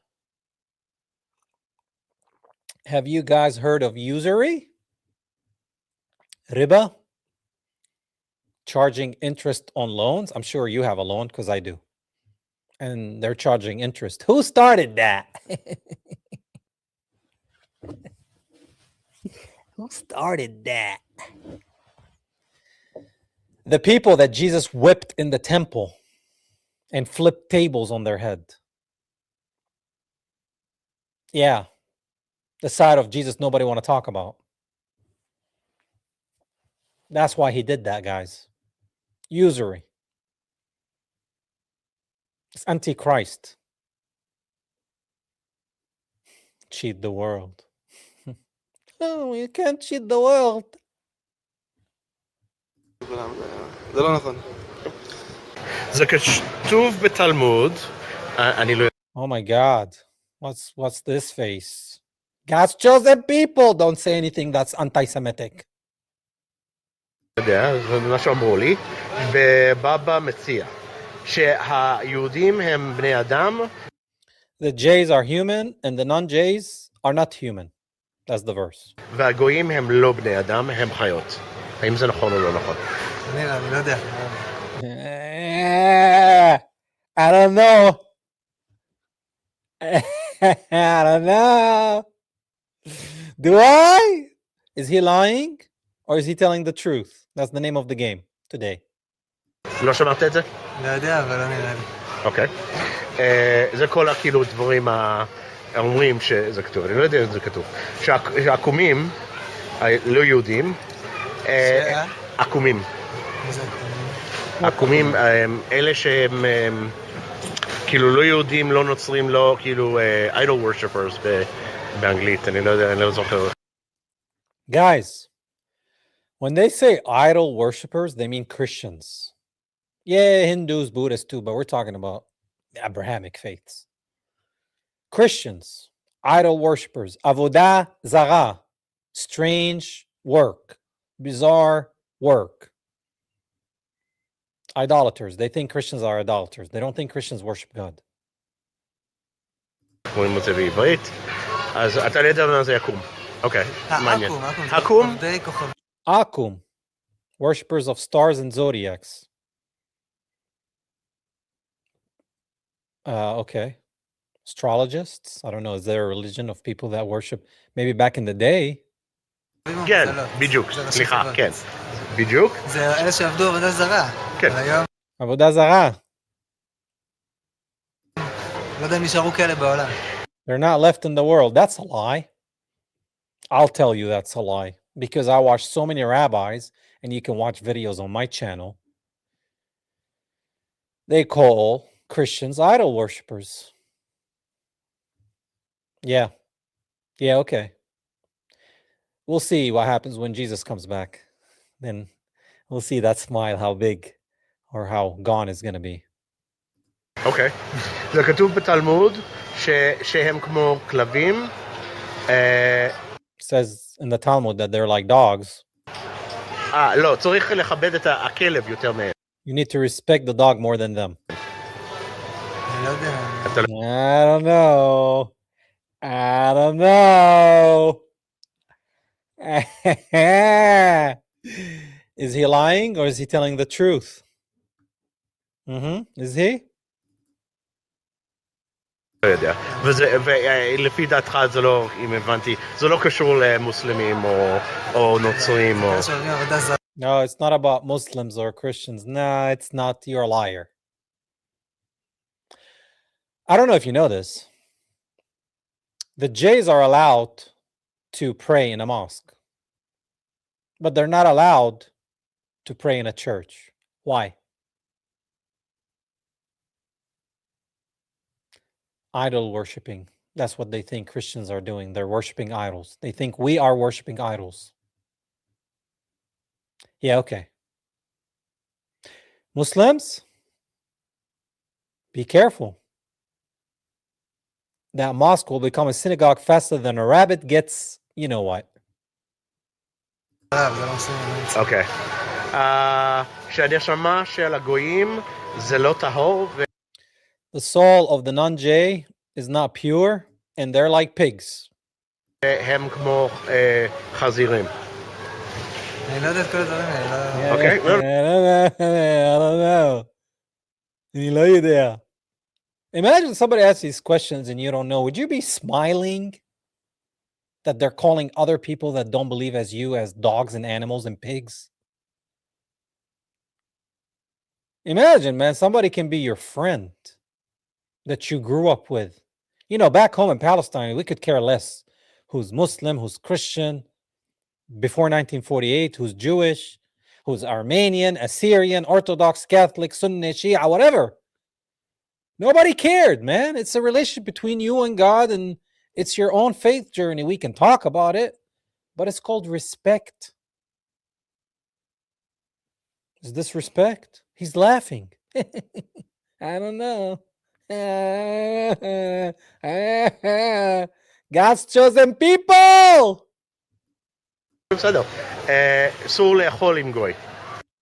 Have you guys heard of usury? Riba? Charging interest on loans? I'm sure you have a loan because I do. And they're charging interest. Who started that? Who started that? The people that Jesus whipped in the temple and flipped tables on their head. Yeah. The side of Jesus nobody want to talk about. That's why he did that, guys. Usury. It's Antichrist. Cheat the world. Oh, you can't cheat the world. זה לא נכון. זה כתוב בתלמוד, אני לא Oh my God. What's this face? God's chosen people. Don't say anything that's anti-Semitic. יודע, זה מה שאמרו לי, בבבא מציע, שהיהודים הם בני אדם. The Jays are human and the non-Jays are not human. That's the verse. והגויים הם לא בני אדם, הם חיות. האם זה נכון או לא נכון? אני לא יודע. I don't know. I don't know. Do I? Is he lying or is he telling the truth? That's the name of the game today. לא שמעת את זה? לא יודע, אבל לא נראה לי. אוקיי. זה כל הכאילו דברים האומרים שזה כתוב, אני לא יודע אם זה כתוב. שהעקומים, לא יהודים, עקומים. עקומים, אלה שהם כאילו לא יהודים, לא נוצרים, לא כאילו idol worshippers באנגלית, אני לא יודע, אני לא זוכר. Guys, when they say idol worshippers, they mean Christians. Yeah, Hindus, Buddhists too, but we're talking about the Abrahamic faiths. Christians, idol worshippers, avodah zarah, strange work, bizarre work. Idolaters, they think Christians are idolaters. They don't think Christians worship God. רואים את זה בעברית, אז אתה לא יודע מה זה יקום. אוקיי, מעניין. הקום? Akum, worshippers of stars and zodiacs. Okay. Astrologists? I don't know. Is there a religion of people that worship? Maybe back in the day. כן, בדיוק, סליחה, כן. בדיוק? זה אלה שעבדו עבודה זרה. כן. היום, Avodah Zarah. לא יודע אם נשארו כאלה בעולם. They're not left in the world. That's a lie. I'll tell you that's a lie. Because I watch so many rabbis, and you can watch videos on my channel. They call Christians idol worshippers. Yeah. Yeah, okay. We'll see what happens when Jesus comes back. Then we'll see that smile, how big or how gone it's going to be. אוקיי. זה כתוב בתלמוד שהם כמו כלבים. It says in the Talmud that they're like dogs. לא, צריך לכבד את הכלב יותר מהם. You need to respect the dog more than them. אני לא יודע. I don't know. I don't know. Is he lying or is he telling the truth? Is he? לא יודע. ולפי דעתך זה לא, אם הבנתי, זה לא קשור למוסלמים או נוצרים או... שעובדים עבודה זרה. No, it's not about Muslims or Christians. No, it's not. You're a liar. I don't know if you know this. The Jays are allowed to pray in a mosque, but they're not allowed to pray in a church. Why? Idol worshiping. That's what they think Christians are doing. They're worshiping idols. They think we are worshiping idols. Yeah, okay. Muslims, be careful. That mosque will become a synagogue faster than a rabbit gets, you know what. אוקיי. שהנשמה של הגויים זה לא טהור. The soul of the non-J is not pure, and they're like pigs. הם כמו חזירים. אני לא יודע את כל הדברים האלה. אוקיי? I don't know. אני לא יודע. Imagine somebody asks these questions and you don't know. Would you be smiling that they're calling other people that don't believe as you as dogs and animals and pigs? Imagine, man, somebody can be your friend that you grew up with. You know, back home in Palestine, we could care less who's Muslim, who's Christian, before 1948, who's Jewish, who's Armenian, Assyrian, Orthodox, Catholic, Sunni, Shia, whatever. Nobody cared, man. It's a relationship between you and God, and it's your own faith journey. We can talk about it, but it's called respect. Is this respect? He's laughing. I don't know. God's chosen people. בסדר. אסור לאכול עם גוי.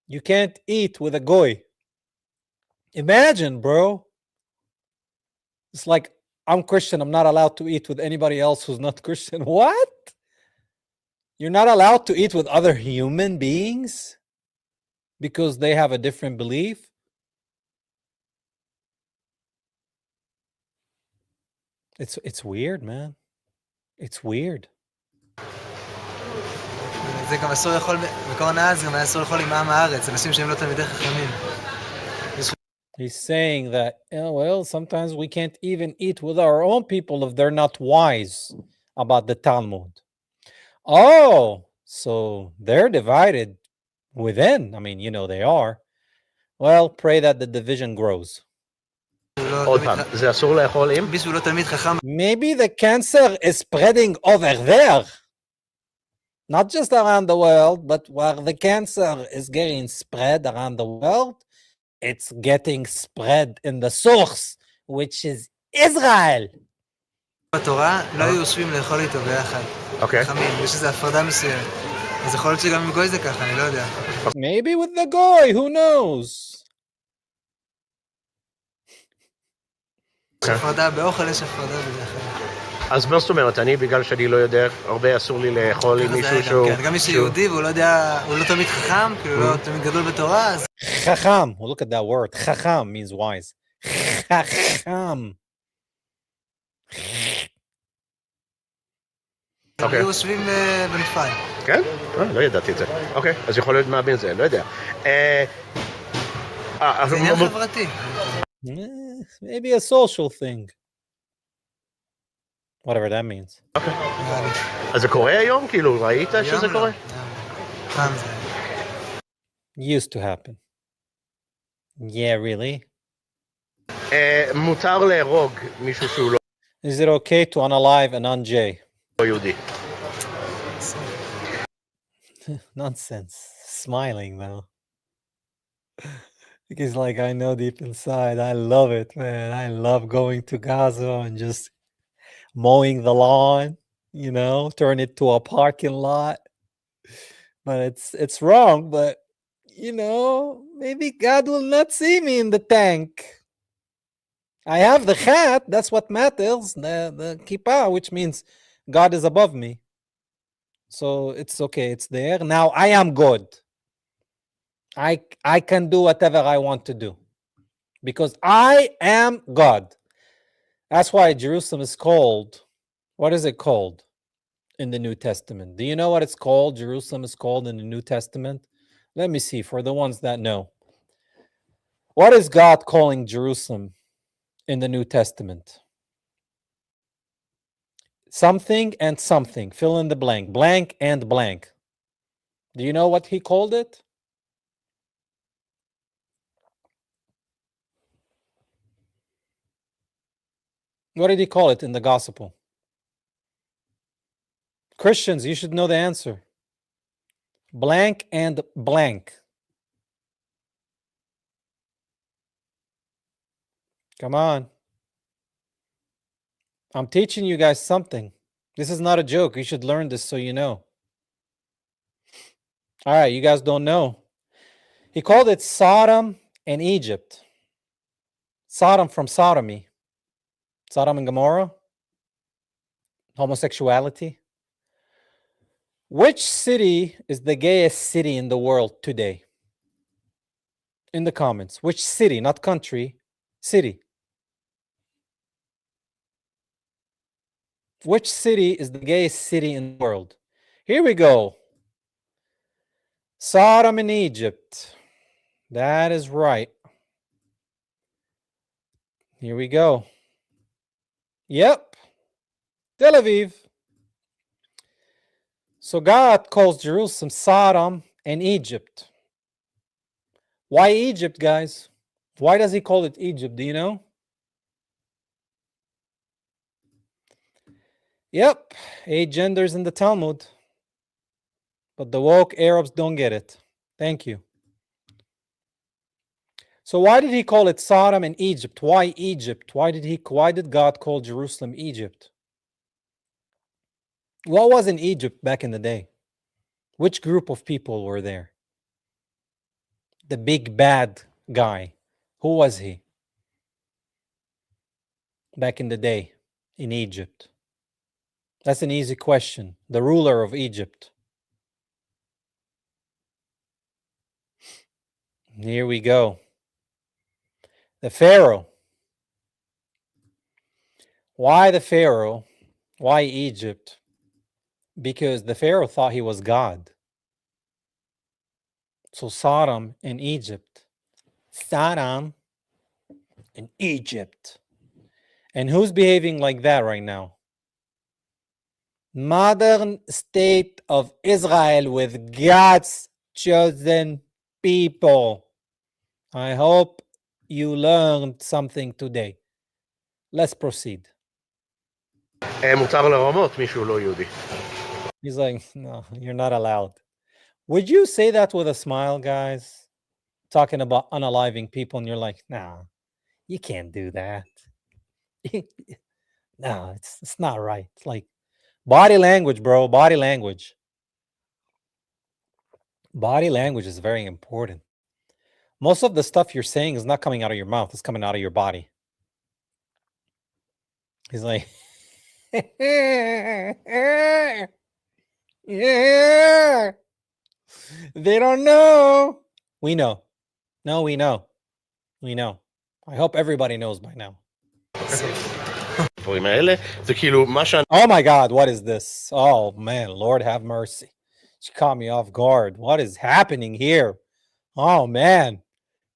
You can't eat with a goy. Imagine, bro. It's like, I'm Christian. I'm not allowed to eat with anybody else who's not Christian. What? You're not allowed to eat with other human beings because they have a different belief? It's weird, man. It's weird. זה גם אסור לאכול, בקורן אז גם אסור לאכול עם עם הארץ, אנשים שהם לא תלמידי חכמים. He's saying that, well, sometimes we can't even eat with our own people if they're not wise about the Talmud. Oh, so they're divided within. I mean, you know they are. Well, pray that the division grows. עוד פעם, זה אסור לאכול עם? מישהו לא תלמיד חכם. Maybe the cancer is spreading over there. Not just around the world, but where the cancer is getting spread around the world, it's getting spread in the source, which is Israel. בתורה לא היו יושבים לאכול איתו ביחד. אוקיי. חכמים, יש איזו הפרדה מסוימת. אז יכול להיות שגם עם גוי זה ככה, אני לא יודע. Maybe with the goy, who knows? יש הפרדה באוכל, יש הפרדה בדרך. אז מה זאת אומרת, אני בגלל שאני לא יודע, הרבה אסור לי לאכול עם מישהו שהוא... גם מי שיהודי והוא לא יודע, הוא לא תמיד חכם, כאילו לא תמיד גדול בתורה, אז... Chacham, well, look at that word. Chacham means wise. Chacham. אוקיי. היו יושבים בנפרד. כן? לא ידעתי את זה. אוקיי, אז יכול להיות מאמין זה, לא יודע. זה עניין חברתי. Maybe a social thing. Whatever that means. אוקיי. אז זה קורה היום? כאילו, ראית שזה קורה? פעם זה. Used to happen. Yeah, really? מותר להרוג מישהו שהוא לא Is it okay to unalive a non-J? יהודי. Nonsense. Smiling though. Because like I know deep inside, I love it, man. I love going to Gaza and just mowing the lawn, you know, turn it to a parking lot. But it's wrong, but you know, maybe God will not see me in the tank. I have the hat, that's what matters, the kippah, which means God is above me. So it's okay, it's there. Now I am good. I can do whatever I want to do because I am God. That's why Jerusalem is called, what is it called in the New Testament? Do you know what it's called? Jerusalem is called in the New Testament. Let me see for the ones that know. What is God calling Jerusalem in the New Testament? Something and something. Fill in the blank. Blank and blank. Do you know what he called it? What did he call it in the gospel? Christians, you should know the answer. Blank and blank. Come on. I'm teaching you guys something. This is not a joke. You should learn this so you know. All right, you guys don't know. He called it Sodom and Egypt. Sodom from sodomy. Sodom and Gomorrah. Homosexuality. Which city is the gayest city in the world today? In the comments. Which city, not country, city. Which city is the gayest city in the world? Here we go. Sodom in Egypt. That is right. Here we go. Yep. Tel Aviv. So God calls Jerusalem Sodom and Egypt. Why Egypt, guys? Why does he call it Egypt? Do you know? Yep. 8 genders in the Talmud. But the woke Arabs don't get it. Thank you. So why did he call it Sodom and Egypt? Why Egypt? Why did God call Jerusalem Egypt? What was in Egypt back in the day? Which group of people were there? The big bad guy. Who was he? Back in the day in Egypt. That's an easy question. The ruler of Egypt. Here we go. The Pharaoh. Why the Pharaoh? Why Egypt? Because the Pharaoh thought he was God. So Sodom and Egypt. Sodom and Egypt. And who's behaving like that right now? Modern state of Israel with God's chosen people. I hope you learned something today. Let's proceed. מותר לרמות מישהו לא יהודי. He's like, no, you're not allowed. Would you say that with a smile, guys? Talking about unaliving people, and you're like, nah, you can't do that. No, it's not right. It's like body language, bro. Body language. Body language is very important. Most of the stuff you're saying is not coming out of your mouth. It's coming out of your body. He's like, yeah. They don't know. We know. No, we know. We know. I hope everybody knows by now. הדברים האלה, זה כאילו מה שאני Oh my God, what is this? Oh man, Lord have mercy. She caught me off guard. What is happening here? Oh man,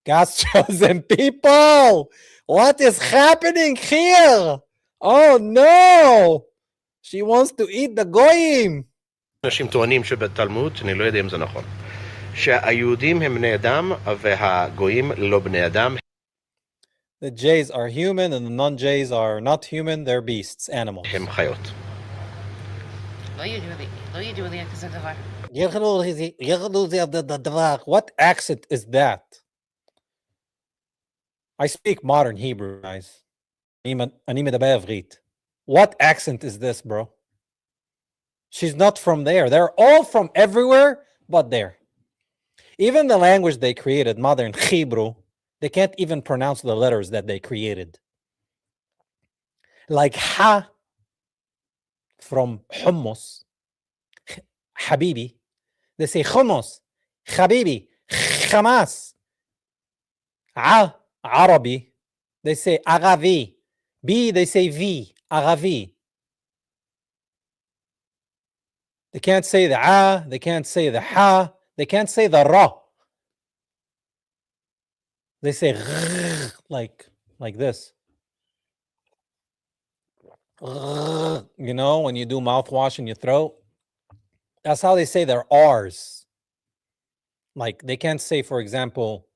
God's chosen people. What is happening here? Oh no, she wants to eat the goyim. אנשים טוענים שבתלמוד, שאני לא יודע אם זה נכון, שהיהודים הם בני אדם והגויים לא בני אדם. The Jays are human and the non-Jays are not human, they're beasts, animals. הם חיות. What accent is that? I speak modern Hebrew, guys. אני מדבר עברית. What accent is this, bro? She's not from there. They're all from everywhere but there. Even the language they created, modern Hebrew, they can't even pronounce the letters that they created. Like ha from hummus, habibi. They say hummus, habibi, Hamas. Arabi. They say Aravi. B, they say V, Aravi. They can't say the A, they can't say the Ha, they can't say the Ra. They say like this. You know, when you do mouthwash in your throat, that's how they say their R's. Like they can't say, for example,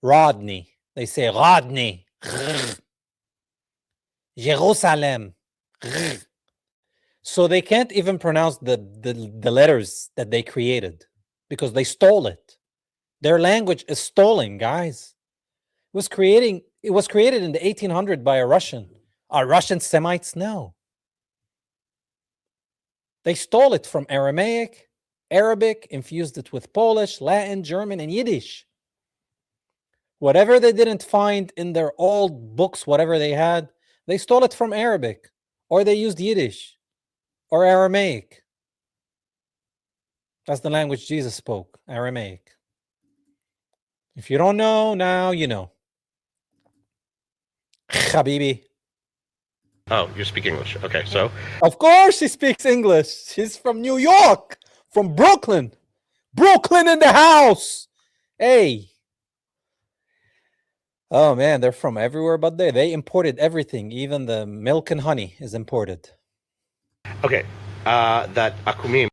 Rodney. They say Rodney. Jerusalem. So they can't even pronounce the letters that they created because they stole it. Their language is stolen, guys. It was created in the 1800s by a Russian. Are Russian Semites? No. They stole it from Aramaic, Arabic, infused it with Polish, Latin, German, and Yiddish. Whatever they didn't find in their old books, whatever they had, they stole it from Arabic, or they used Yiddish or Aramaic. That's the language Jesus spoke, Aramaic. If you don't know, now you know. Habibi. Oh, you speak English. Okay, so Of course she speaks English. She's from New York, from Brooklyn. Brooklyn in the house. Hey. Oh man, they're from everywhere but there. They imported everything. Even the milk and honey is imported. okay, that akumim.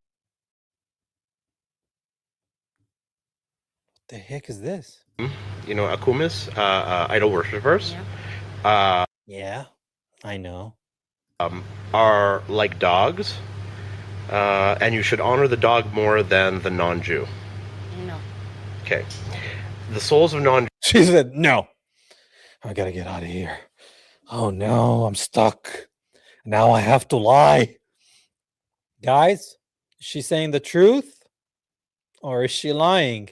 The heck is this? You know, akumis, idol worshippers, Yeah, I know. are like dogs, and you should honor the dog more than the non-Jew. No. Okay, the souls of non. She said, no. I gotta get out of here. Oh no, I'm stuck. Now I have to lie. Guys, is she saying the truth? Or is she lying?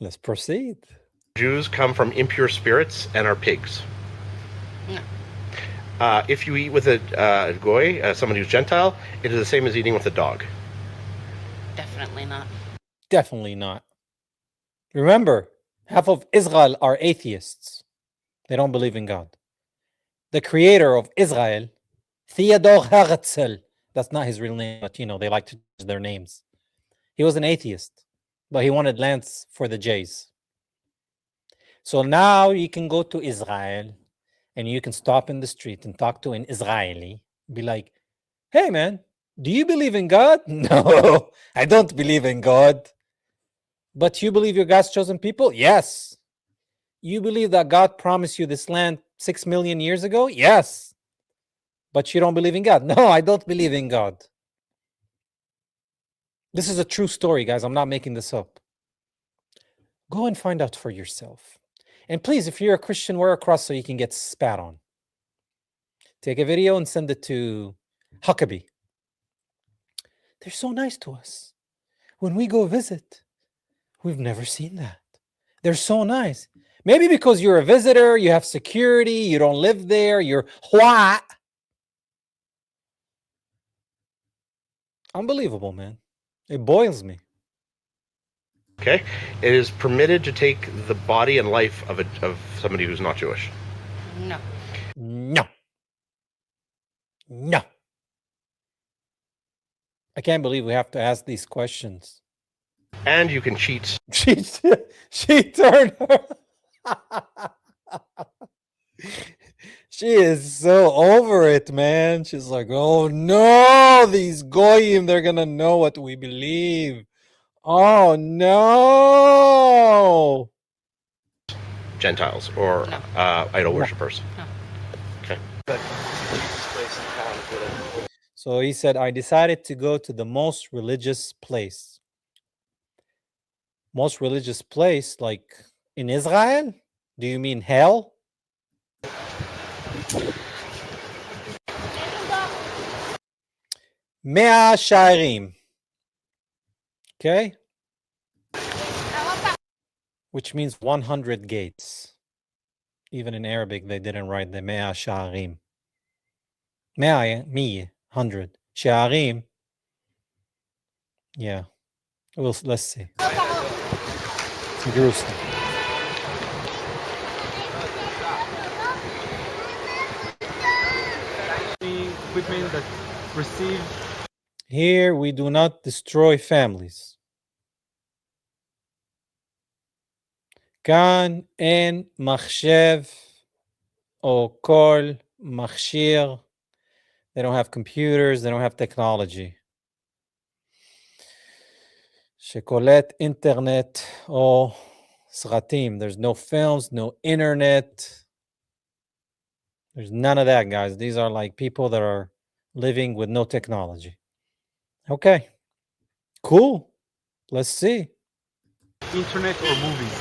Let's proceed. Jews come from impure spirits and are pigs. No. If you eat with a goy, somebody who's Gentile, it is the same as eating with a dog. Definitely not. Definitely not. Remember, half of Israel are atheists. They don't believe in God. The creator of Israel, Theodor Herzl, that's not his real name, but you know, they like to use their names. He was an atheist, but he wanted lands for the Jays. So now you can go to Israel and you can stop in the street and talk to an Israeli, be like, hey man, do you believe in God? No, I don't believe in God. But you believe you're God's chosen people? Yes. You believe that God promised you this land 6 million years ago? Yes. But you don't believe in God? No, I don't believe in God. This is a true story, guys. I'm not making this up. Go and find out for yourself. And please, if you're a Christian, wear a cross so you can get spat on. Take a video and send it to Huckabee. They're so nice to us. When we go visit, we've never seen that. They're so nice. Maybe because you're a visitor, you have security, you don't live there, you're what? Unbelievable, man. It boils me. Okay, it is permitted to take the body and life of somebody who's not Jewish. No. No. No. I can't believe we have to ask these questions. And you can cheat. She turned her. She is so over it, man. She's like, oh no, these goyim, they're gonna know what we believe. Oh no. Gentiles or No. idol worshippers. No. Okay. So he said, I decided to go to the most religious place. Most religious place, like in Israel? Do you mean hell? Mea Sha'arim. Okay? Which means 100 gates. Even in Arabic, they didn't write the Mea Sha'arim. Mea, 100. Sha'arim, yeah. Let's see. It's in Jerusalem. Equipment that receive. Here we do not destroy families. כאן אין מחשב או כל מכשיר. They don't have computers, they don't have technology. שקולט אינטרנט או סרטים. There's no films, no internet. There's none of that, guys. These are like people that are living with no technology. Okay. Cool. Let's see. Internet or movies.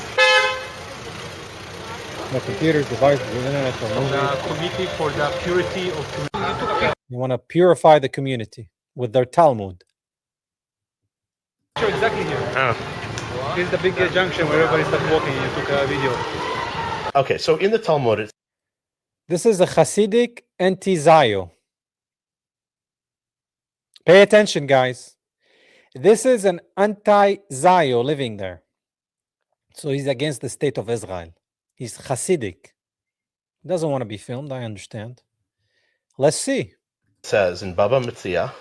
No computers, devices, internet, or movies. The committee for the purity of community. You want to purify the community with their Talmud. Sure, exactly here. Oh. This is the big junction where everybody started walking. You took a video. Okay, so in the Talmud, This is a Hasidic anti-Zio. Pay attention, guys. This is an anti-Zio living there. So he's against the state of Israel. He's Hasidic. Doesn't want to be filmed, I understand. Let's see. says in Baba Metzia,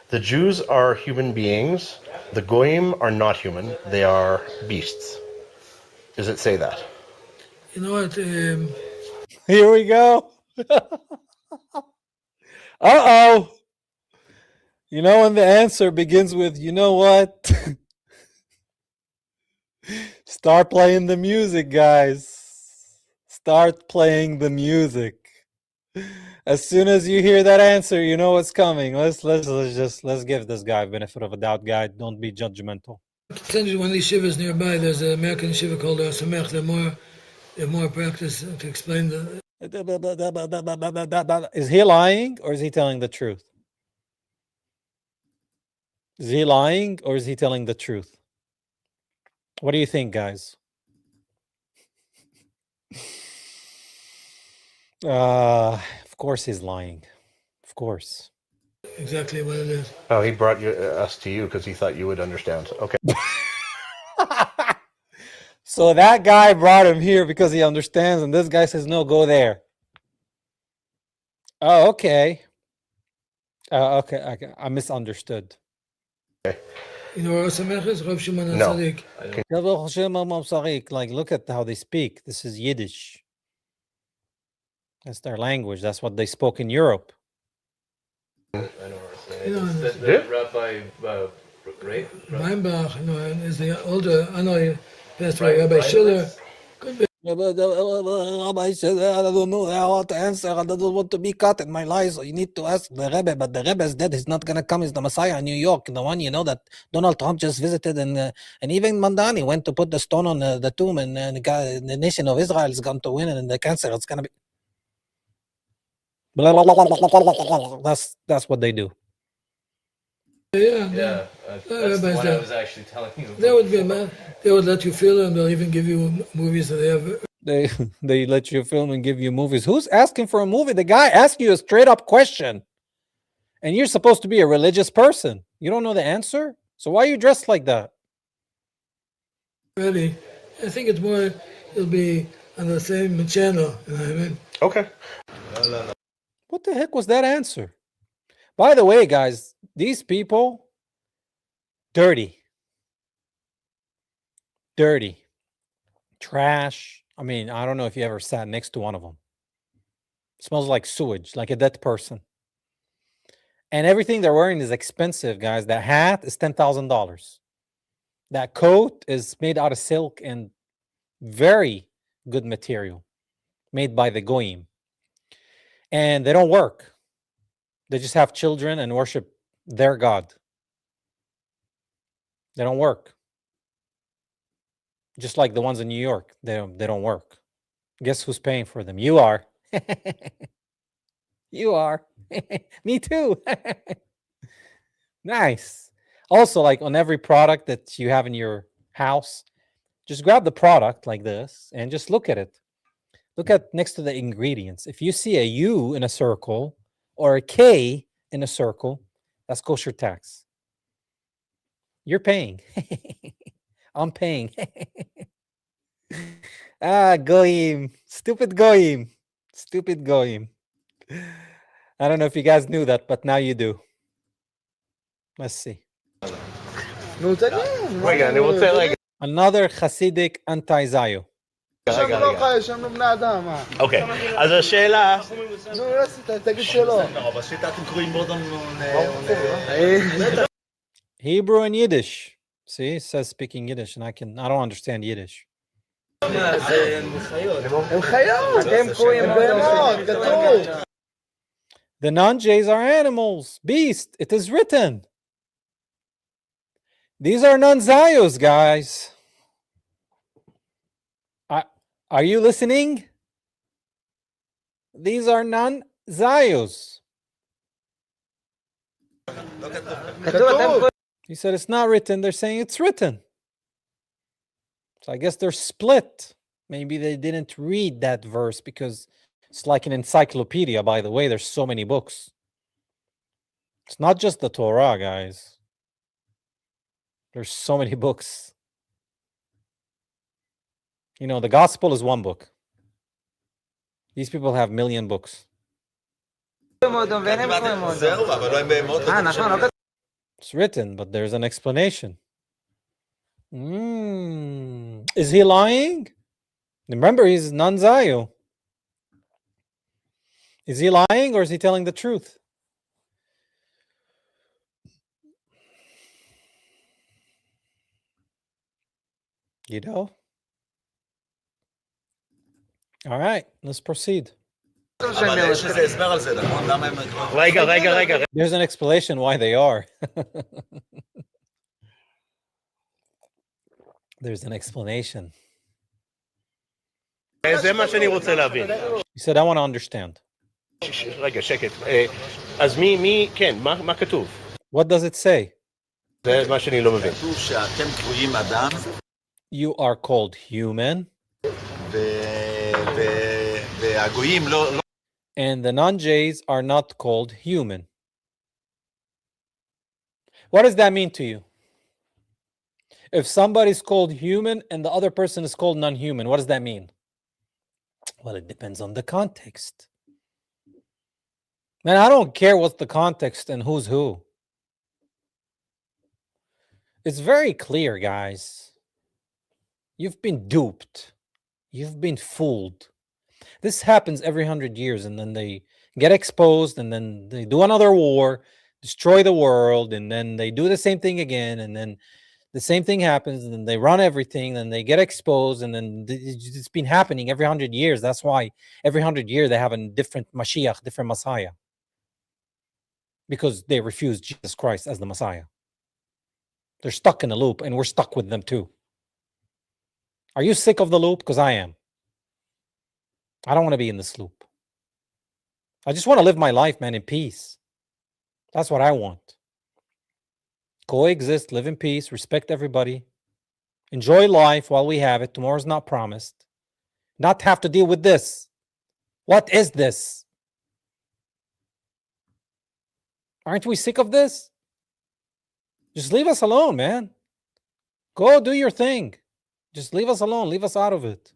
the Jews are human beings, the Goyim are not human, they are beasts. Does it say that? You know what? Here we go. Uh-oh. You know when the answer begins with, you know what? Start playing the music, guys. Start playing the music. As soon as you hear that answer, you know what's coming. Let's give this guy benefit of a doubt, guy. Don't be judgmental. One of these shivas nearby, there's an American shiva called Samech. They're more practice to explain the. Is he lying or is he telling the truth? Is he lying or is he telling the truth? What do you think, guys? Of course he's lying. Of course. Exactly what it is. Oh, he brought us to you because he thought you would understand. Okay. So that guy brought him here because he understands, and this guy says, no, go there. Oh, okay. Okay, I misunderstood. Okay. You know what Samech is? Rav Shimon No. HaTzadik. Like, look at how they speak. This is Yiddish. That's their language. That's what they spoke in Europe. You know, Rabbi Weinbach, you know, and is the older, I know he passed away, Rabbi Schiller. Rabbi said, I don't know how to answer. I don't want to be cut in my lies. So you need to ask the Rebbe, but the Rebbe is dead. He's not going to come. He's the Messiah in New York. The one, you know, that Donald Trump just visited. And even Mandani went to put the stone on the tomb. And the nation of Israel is going to win. And the cancer, it's going to be... That's what they do. Yeah, that's Rabbi's what I dead. was actually telling you. That would be a man. They would let you feel them. They'll even give you movies that they have. They let you film and give you movies. Who's asking for a movie? The guy asked you a straight up question. And you're supposed to be a religious person. You don't know the answer? So why are you dressed like that? already. I think it's more, it'll be on the same channel, you know what I mean? Okay. What the heck was that answer? By the way, guys, these people, dirty, trash. I mean, I don't know if you ever sat next to one of them. It smells like sewage, like a dead person. And everything they're wearing is expensive, guys. That hat is $10,000. That coat is made out of silk and very good material, made by the goyim. And they don't work. They just have children and worship their God. They don't work. Just like the ones in New York, they don't work. Guess who's paying for them? You are. You are. Me too. Nice. Also, like on every product that you have in your house, just grab the product like this and just look at it. Look at next to the ingredients. If you see a U in a circle or a K in a circle, that's kosher tax. You're paying. I'm paying. Goyim. Stupid Goyim. Stupid Goyim. I don't know if you guys knew that, but now you do. Let's see. רגע, אני רוצה רגע. Another Hasidic anti-Zio. אוקיי, אז השאלה... תגיד שלא. Hebrew and Yiddish. See, it says speaking Yiddish, and I don't understand Yiddish. הם חיות. אתם קרואים בהמות, כתוב. The non-Jays are animals, beast. It is written. These are non-Zios, guys. Are you listening? These are non-Zios. He said it's not written. They're saying it's written. So I guess they're split. Maybe they didn't read that verse because it's like an encyclopedia, by the way. There's so many books. It's not just the Torah, guys. There's so many books. You know, the gospel is one book. These people have million books. It's written, but there's an explanation. Is he lying? Remember, he's non-Zio. Is he lying or is he telling the truth? You know? All right, let's proceed. There's an explanation why they are. There's an explanation. זה מה שאני רוצה להבין. He said, I want to understand. רגע, שקט. אז כן, מה כתוב? What does it say? זה מה שאני לא מבין. כתוב שאתם קרואים אדם. You are called human. והגויים לא... And the non-Jays are not called human. What does that mean to you? If somebody's called human and the other person is called non-human, what does that mean? Well, it depends on the context. Man, I don't care what's the context and who's who. It's very clear, guys. You've been duped. You've been fooled. This happens every 100 years, and then they get exposed, and then they do another war, destroy the world, and then they do the same thing again, and then the same thing happens, and then they run everything, and they get exposed, and then it's been happening every 100 years. That's why every 100 years they have a different Mashiach, different Messiah, because they refuse Jesus Christ as the Messiah. They're stuck in a loop, and we're stuck with them too. Are you sick of the loop? Because I am. I don't want to be in this loop. I just want to live my life, man, in peace. That's what I want. Coexist, live in peace, respect everybody. Enjoy life while we have it. Tomorrow's not promised. Not have to deal with this. What is this? Aren't we sick of this? Just leave us alone, man. Go do your thing. Just leave us alone. Leave us out of it.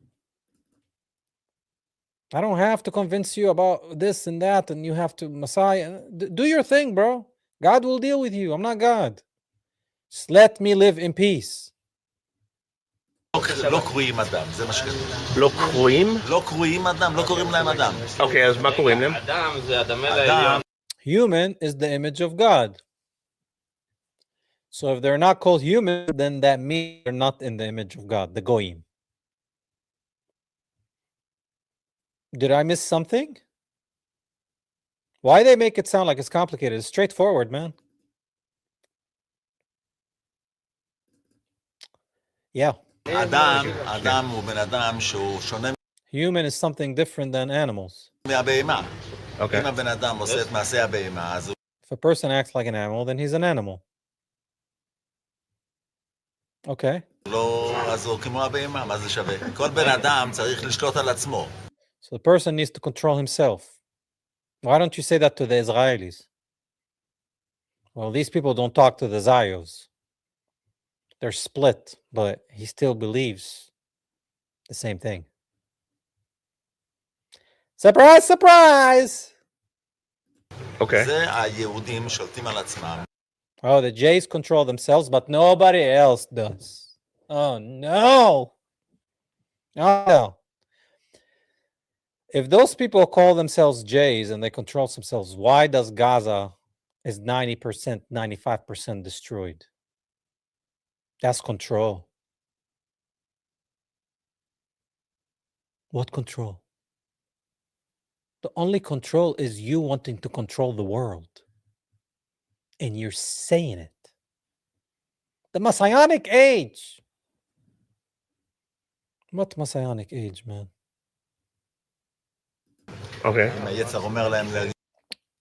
I don't have to convince you about this and that, and you have to Messiah. Do your thing, bro. God will deal with you. I'm not God. Just let me live in peace. לא קרואים אדם, זה מה שכתוב. לא קרואים? לא קרואים אדם, לא קוראים להם אדם. אוקיי, אז מה קוראים להם? אדם זה הדמה לעליון. Human is the image of God. So if they're not called human, then that means they're not in the image of God, the goyim. Did I miss something? Why they make it sound like it's complicated? It's straightforward, man. Yeah. אדם הוא בן אדם שהוא שונה Human is something different than animals. מהבהמה. אוקיי. אם הבן אדם עושה את מעשה הבהמה, אז הוא If a person acts like an animal, then he's an animal. Okay. לא, אז הוא כמו הבהמה, מה זה שווה? כל בן אדם צריך לשלוט על עצמו. So the person needs to control himself. Why don't you say that to the Israelis? Well, these people don't talk to the Zios. They're split, but he still believes the same thing. Surprise, surprise! אוקיי. זה היהודים שולטים על עצמם. Oh, the Jays control themselves, but nobody else does. Oh, no. Oh, no. If those people call themselves Jays and they control themselves, why does Gaza is 90%, 95% destroyed? That's control. What control? The only control is you wanting to control the world. And you're saying it. The Messianic age. What Messianic age, man? אוקיי. אם היצר אומר להם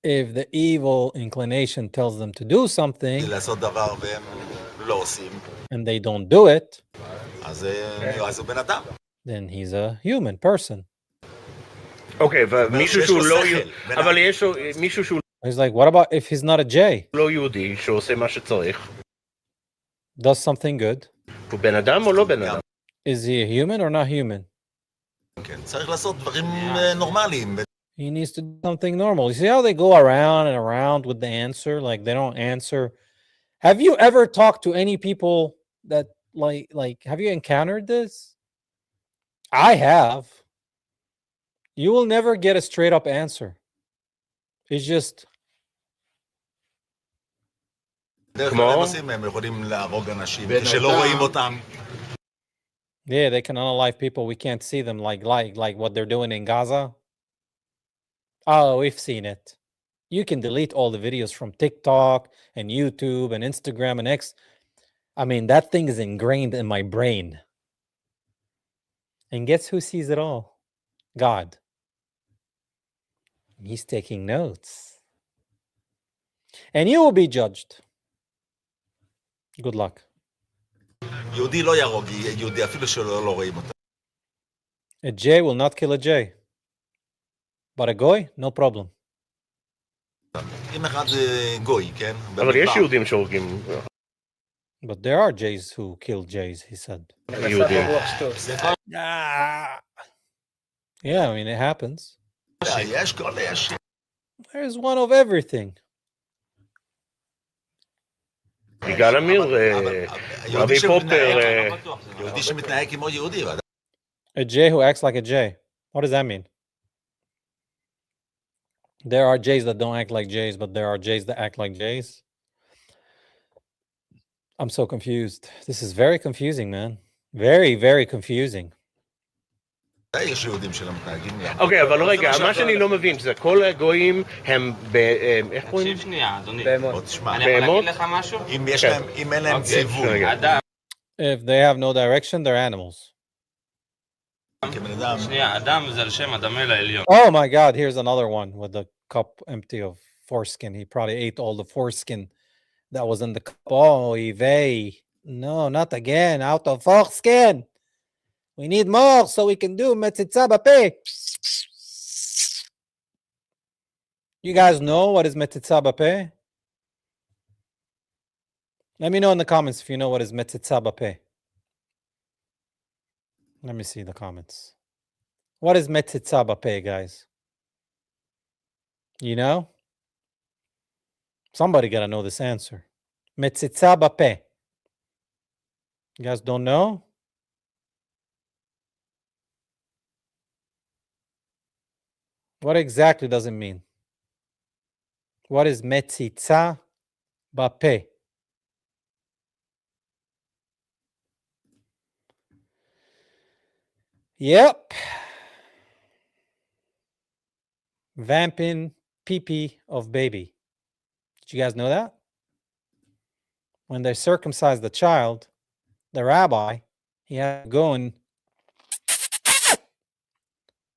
If the evil inclination tells them to do something לעשות דבר והם לא עושים, and they don't do it, אז הוא בן אדם. then he's a human person. אוקיי, ומישהו שהוא לא... אבל יש מישהו שהוא He's like, what about if he's not a J? לא יהודי, שעושה מה שצריך? Does something good? הוא בן אדם או לא בן אדם? Is he a human or not human? כן, צריך לעשות דברים נורמליים. He needs to do something normal. You see how they go around and around with the answer? Like they don't answer. Have you ever talked to any people that like have you encountered this? I have. You will never get a straight up answer. It's just כמו? הם יכולים להרוג אנשים כשלא רואים אותם. yeah, they can unalive people. We can't see them like what they're doing in Gaza. Oh, we've seen it. You can delete all the videos from TikTok and YouTube and Instagram and X. I mean, that thing is ingrained in my brain. And guess who sees it all? God. He's taking notes. And you will be judged. Good luck. יהודי לא ירוג יהודי, אפילו שלא רואים אותם. A J will not kill a J. But a Goy, no problem. אם אחד גוי, כן? אבל יש יהודים שהורגים. But there are J's who kill J's, he said. יהודים. Yeah, I mean, it happens. יש כל יש. There's one of everything. יגאל עמיר, רבי פופר. יהודי שמתנהג כמו יהודי. A J who acts like a J. What does that mean? There are J's that don't act like J's, but there are J's that act like J's. I'm so confused. This is very confusing, man. Very, very confusing. יש יהודים שלא מתנהגים. אוקיי, אבל רגע, מה שאני לא מבין, זה כל הגויים הם איך קוראים? תקשיב שנייה, אדוני. בהמות. אני יכול להגיד לך משהו? אם אין להם ציווי. אדם. If they have no direction, they're animals. שנייה, אדם זה על שם הדמה לעליון. Oh my God, here's another one with the cup empty of foreskin. He probably ate all the foreskin that was in the cup. Oh, Yvei. No, not again. Out of foreskin. We need more so we can do metzitzah b'peh. You guys know what is metzitzah b'peh? Let me know in the comments if you know what is metzitzah b'peh. Let me see the comments. What is metzitza bapeh, guys? You know? Somebody got to know this answer. Metzitza bapeh. You guys don't know? What exactly does it mean? What is metzitza bapeh? Yep. Vamping pee-pee of baby. Did you guys know that? When they circumcise the child, the rabbi, he had to go and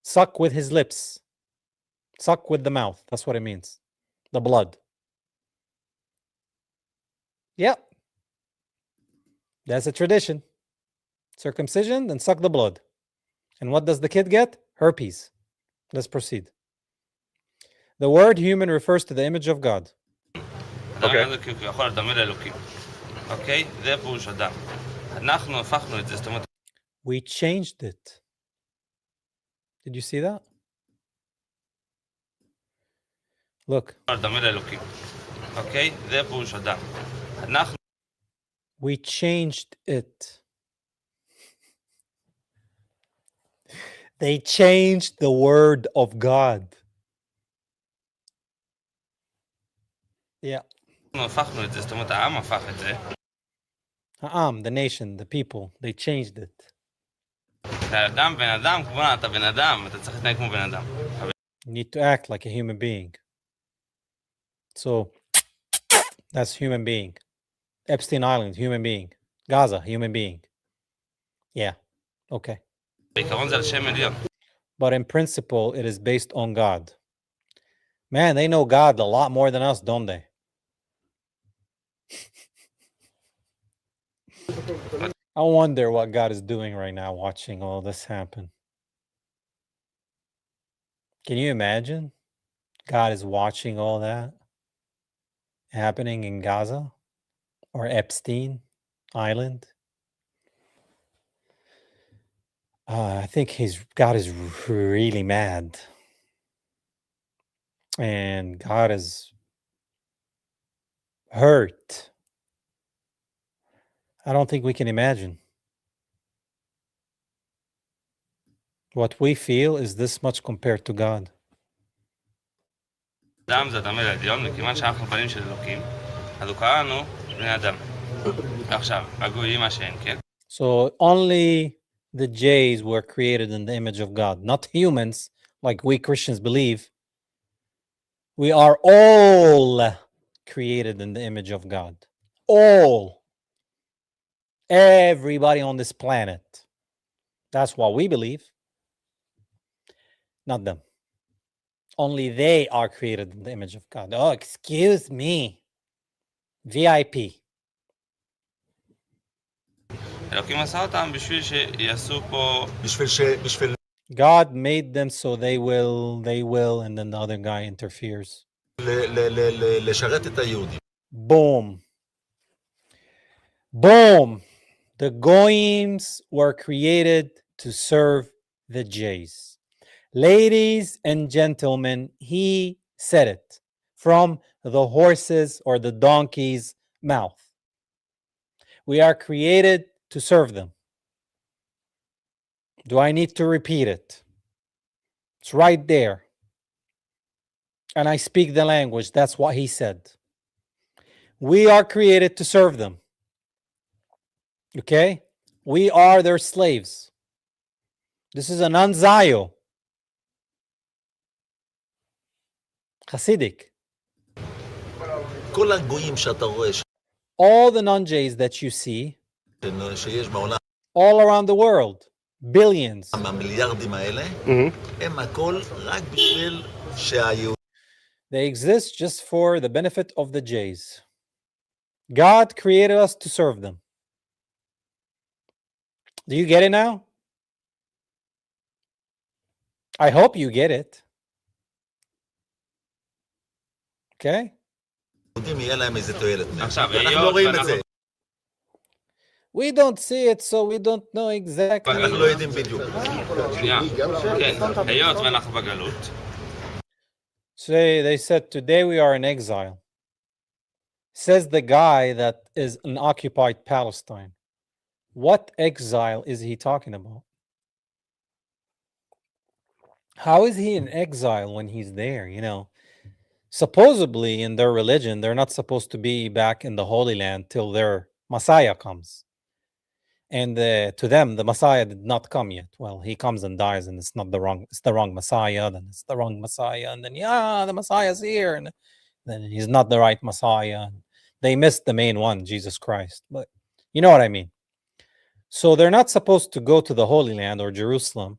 suck with his lips. Suck with the mouth. That's what it means. The blood. Yep. That's a tradition. Circumcision, then suck the blood. And what does the kid get? Herpes. Let's proceed. The word human refers to the image of God. Okay. We changed it. Did you see that? Look. We changed it. They changed the word of God. Yeah. The nation, the people, they changed it. You need to act like a human being. So, that's human being. Epstein Island, human being. Gaza, human being. Yeah. Okay. But in principle, it is based on God. Man, they know God a lot more than us, don't they? I wonder what God is doing right now watching all this happen. Can you imagine? God is watching all that happening in Gaza or Epstein Island. I think God is really mad. And God is hurt. I don't think we can imagine. What we feel is this much compared to God. So only the Jays were created in the image of God, not humans, like we Christians believe. We are all created in the image of God. All. Everybody on this planet. That's what we believe. Not them. Only they are created in the image of God. Oh, excuse me. VIP. God made them so they will, and then the other guy interferes. Boom. Boom. The Goyims were created to serve the Jays. Ladies and gentlemen, he said it from the horse's or the donkey's mouth. We are created to serve them. Do I need to repeat it? It's right there. And I speak the language. That's what he said. We are created to serve them. Okay? We are their slaves. This is a non-Zio. Hasidic. All the non-Jays that you see, all around the world, billions. They exist just for the benefit of the Jays. God created us to serve them. Do you get it now? I hope you get it. Okay? We don't see it, so we don't know exactly. אנחנו לא יודעים בדיוק. שנייה, כן, היות ואנחנו בגלות. Say they said today we are in exile. Says the guy that is in occupied Palestine. What exile is he talking about? How is he in exile when he's there? You know, supposedly in their religion, they're not supposed to be back in the Holy Land till their Messiah comes. And to them, the Messiah did not come yet. Well, he comes and dies, and it's the wrong Messiah. Then it's the wrong Messiah, and then the Messiah's here, and then he's not the right Messiah. They missed the main one, Jesus Christ. But you know what I mean. So they're not supposed to go to the Holy Land or Jerusalem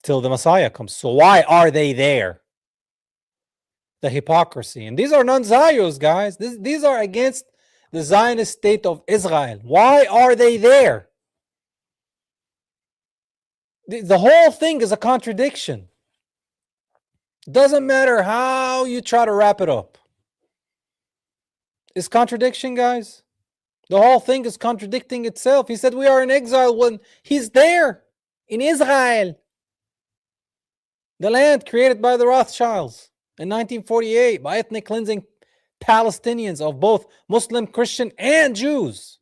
till the Messiah comes. So why are they there? The hypocrisy. And these are non-Zionists, guys. These are against the Zionist state of Israel. Why are they there? The whole thing is a contradiction. Doesn't matter how you try to wrap it up. It's contradiction, guys. The whole thing is contradicting itself. He said we are in exile when he's there in Israel. The land created by the Rothschilds in 1948 by ethnic cleansing Palestinians of both Muslim, Christian, and Jews.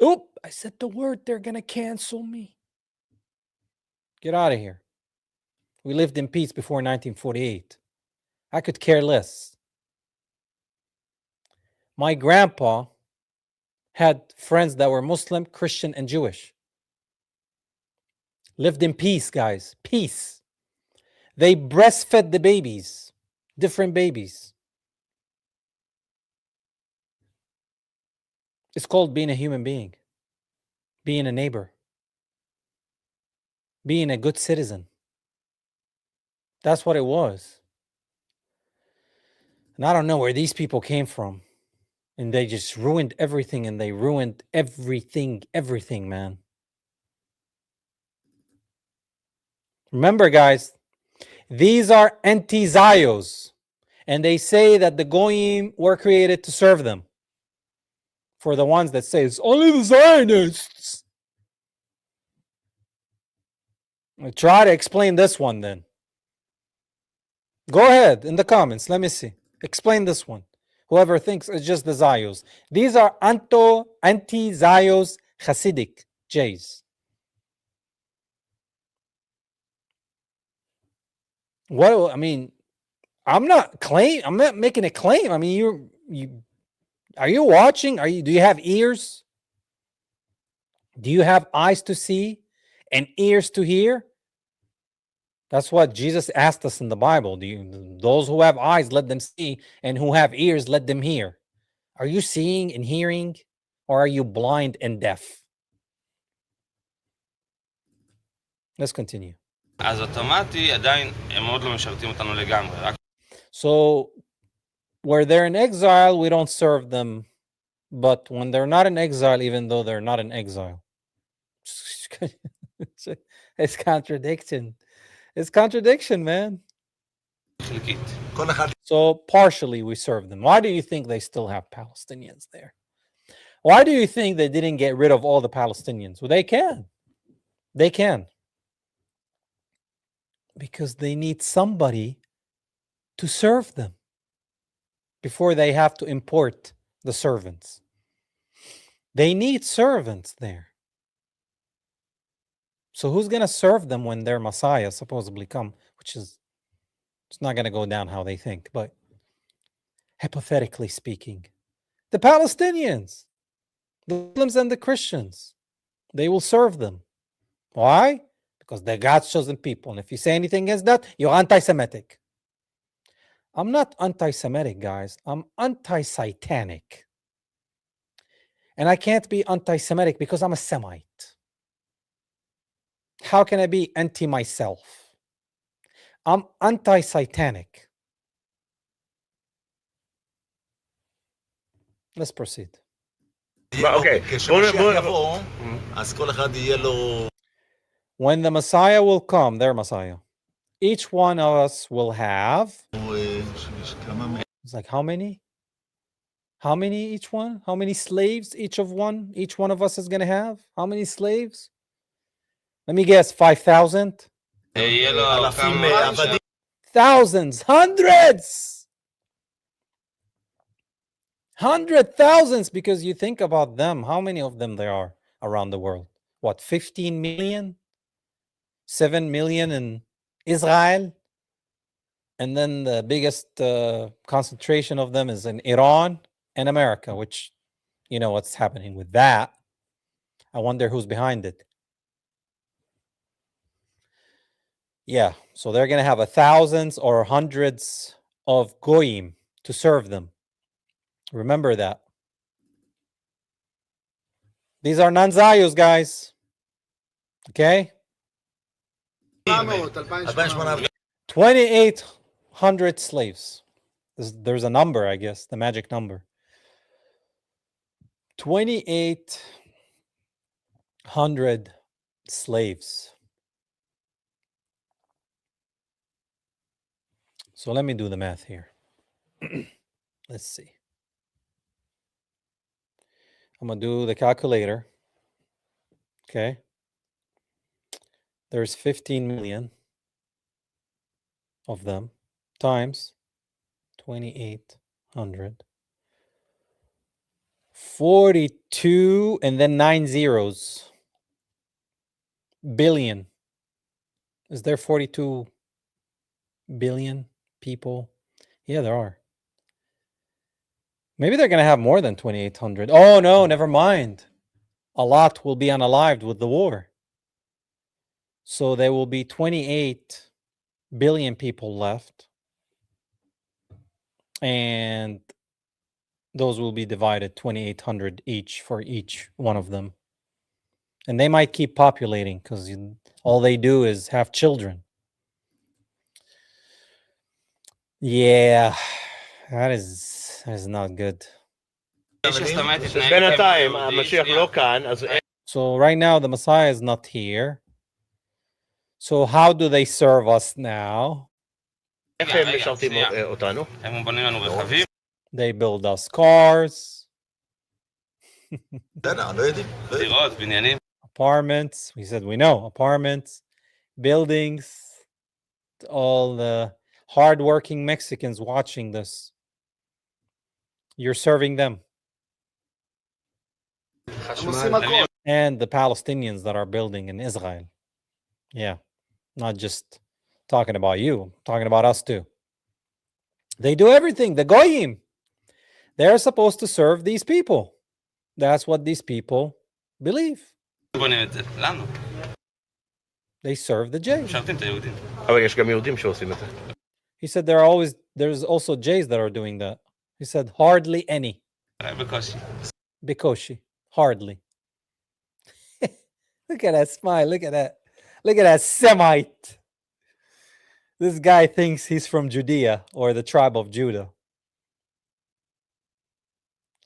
Oop, I said the word, they're going to cancel me. Get out of here. We lived in peace before 1948. I could care less. My grandpa had friends that were Muslim, Christian, and Jewish. Lived in peace, guys. Peace. They breastfed the babies. Different babies. It's called being a human being. Being a neighbor. Being a good citizen. That's what it was. And I don't know where these people came from. And they just ruined everything, and they ruined everything, man. Remember, guys, these are anti-Zios, and they say that the Goyim were created to serve them. For the ones that say it's only the Zionists. I'll try to explain this one then. Go ahead in the comments. Let me see. Explain this one. Whoever thinks it's just the Zios. These are anti-Zios Hasidic Jays. What I mean, I'm not making a claim. I mean, are you watching? Do you have ears? Do you have eyes to see and ears to hear? That's what Jesus asked us in the Bible. Those who have eyes, let them see, and who have ears, let them hear. Are you seeing and hearing, or are you blind and deaf? Let's continue. So, where they're in exile, we don't serve them. But when they're not in exile, even though they're not in exile, it's contradiction. It's contradiction, man. So partially we serve them. Why do you think they still have Palestinians there? Why do you think they didn't get rid of all the Palestinians? Well, they can. They can. Because they need somebody to serve them before they have to import the servants. They need servants there. So who's going to serve them when their Messiah supposedly come, which is, it's not going to go down how they think, but hypothetically speaking, the Palestinians, the Muslims and the Christians, they will serve them. Why? Because they're God's chosen people. And if you say anything against that, you're anti-Semitic. I'm not anti-Semitic, guys. I'm anti-Satanic. And I can't be anti-Semitic because I'm a Semite. How can I be anti myself? I'm anti-Satanic. Let's proceed. Okay. When the Messiah will come, their Messiah, each one of us will have, it's like how many? How many each one? How many slaves each one of us is going to have? How many slaves? Let me guess, 5,000? Thousands, hundreds, 100,000s, because you think about them, how many of them there are around the world? What, 15 million? 7 million in Israel? And then the biggest concentration of them is in Iran and America, which, you know what's happening with that. I wonder who's behind it. Yeah, so they're going to have thousands or hundreds of goyim to serve them. Remember that. These are non-Zios, guys. Okay? 2,800 slaves. There's a number, I guess, the magic number. 2,800 slaves. So let me do the math here. Let's see. I'm going to do the calculator. Okay. There's 15 million of them times 2,800. 42 and then 9 zeros. Billion. Is there 42 billion people? Yeah, there are. Maybe they're going to have more than 2,800. Oh, no, never mind. A lot will be unalived with the war. So there will be 28 billion people left. And those will be divided 2,800 each for each one of them. And they might keep populating because all they do is have children. Yeah, that is not good. בינתיים, המשיח לא כאן, אז So right now the Messiah is not here. So how do they serve us now? איך הם משרתים אותנו? They build us cars, apartments. We said we know apartments, buildings. All the hardworking Mexicans watching this, you're serving them. And the Palestinians that are building in Israel. Yeah, not just talking about you, talking about us too. They do everything. The Goyim, they're supposed to serve these people. That's what these people believe. They serve the Jews. אבל יש גם יהודים שעושים את זה. He said there's also Jays that are doing that. He said hardly any. Bikoshi. Hardly. Look at that smile. Look at that. Look at that Semite. This guy thinks he's from Judea or the tribe of Judah.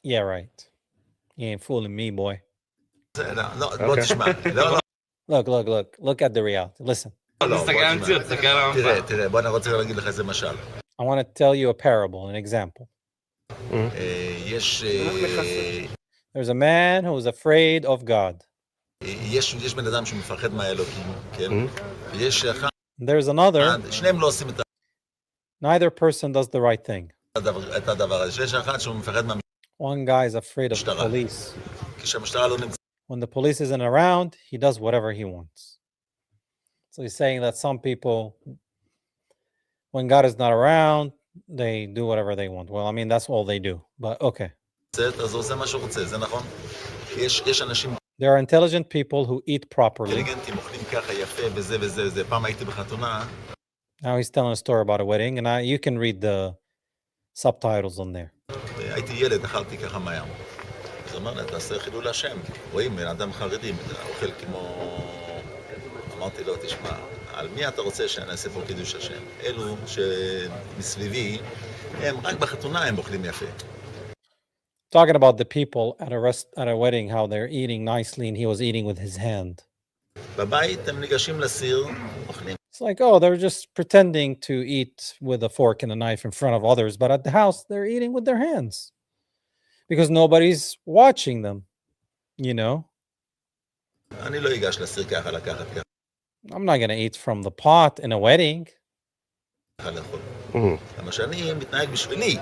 Yeah, right. You ain't fooling me, boy. Look. Look at the reality. Listen. I want to tell you a parable, an example. There's a man who is afraid of God. There's another. Neither person does the right thing. One guy is afraid of the police. When the police isn't around, he does whatever he wants. So he's saying that some people, when God is not around, they do whatever they want. Well, I mean, that's all they do. But okay. There are intelligent people who eat properly. Now he's telling a story about a wedding, and you can read the subtitles on there. אמרתי לו, תשמע, על מי אתה רוצה שאני אעשה פה קידוש השם? אלו שמסביבי, הם רק בחתונה הם אוכלים יפה. Talking about the people at a wedding, how they're eating nicely, and he was eating with his hand. בבית הם ניגשים לסיר, אוכלים. It's like, oh, they're just pretending to eat with a fork and a knife in front of others, but at the house, they're eating with their hands. Because nobody's watching them, you know. אני לא אגש לסיר ככה, לקחת ככה. I'm not going to eat from the pot in a wedding. לאכול. למה שאני מתנהג בשבילי.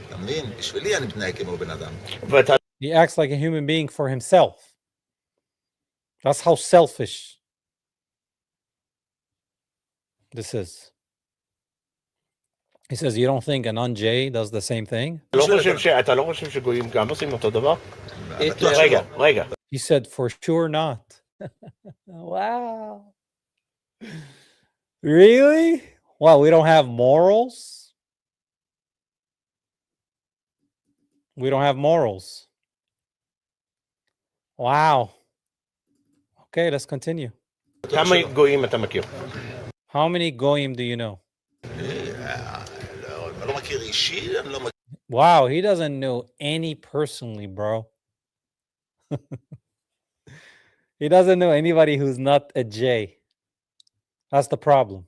אתה מבין? בשבילי אני מתנהג כמו בן אדם. He acts like a human being for himself. That's how selfish this is. He says, you don't think a non-J does the same thing? אתה לא חושב שגויים גם עושים אותו דבר? רגע. He said, for sure not. Wow. Really? Wow, we don't have morals? We don't have morals. Wow. Okay, let's continue. כמה גויים אתה מכיר? How many goyim do you know? לא מכיר אישי, אני לא מכיר. Wow, he doesn't know any personally, bro. He doesn't know anybody who's not a J. That's the problem.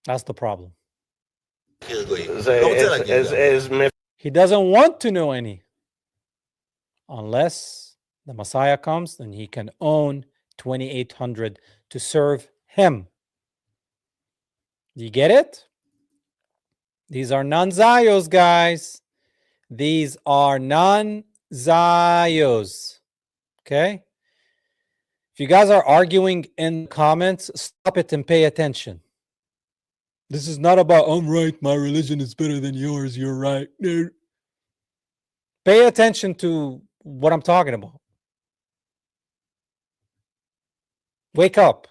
That's the problem. He doesn't want to know any. Unless the Messiah comes, then he can own 2,800 to serve him. You get it? These are non-Zios, guys. These are non-Zios. Okay? If you guys are arguing in comments, stop it and pay attention. This is not about, I'm right, my religion is better than yours, you're right. Pay attention to what I'm talking about. Wake up.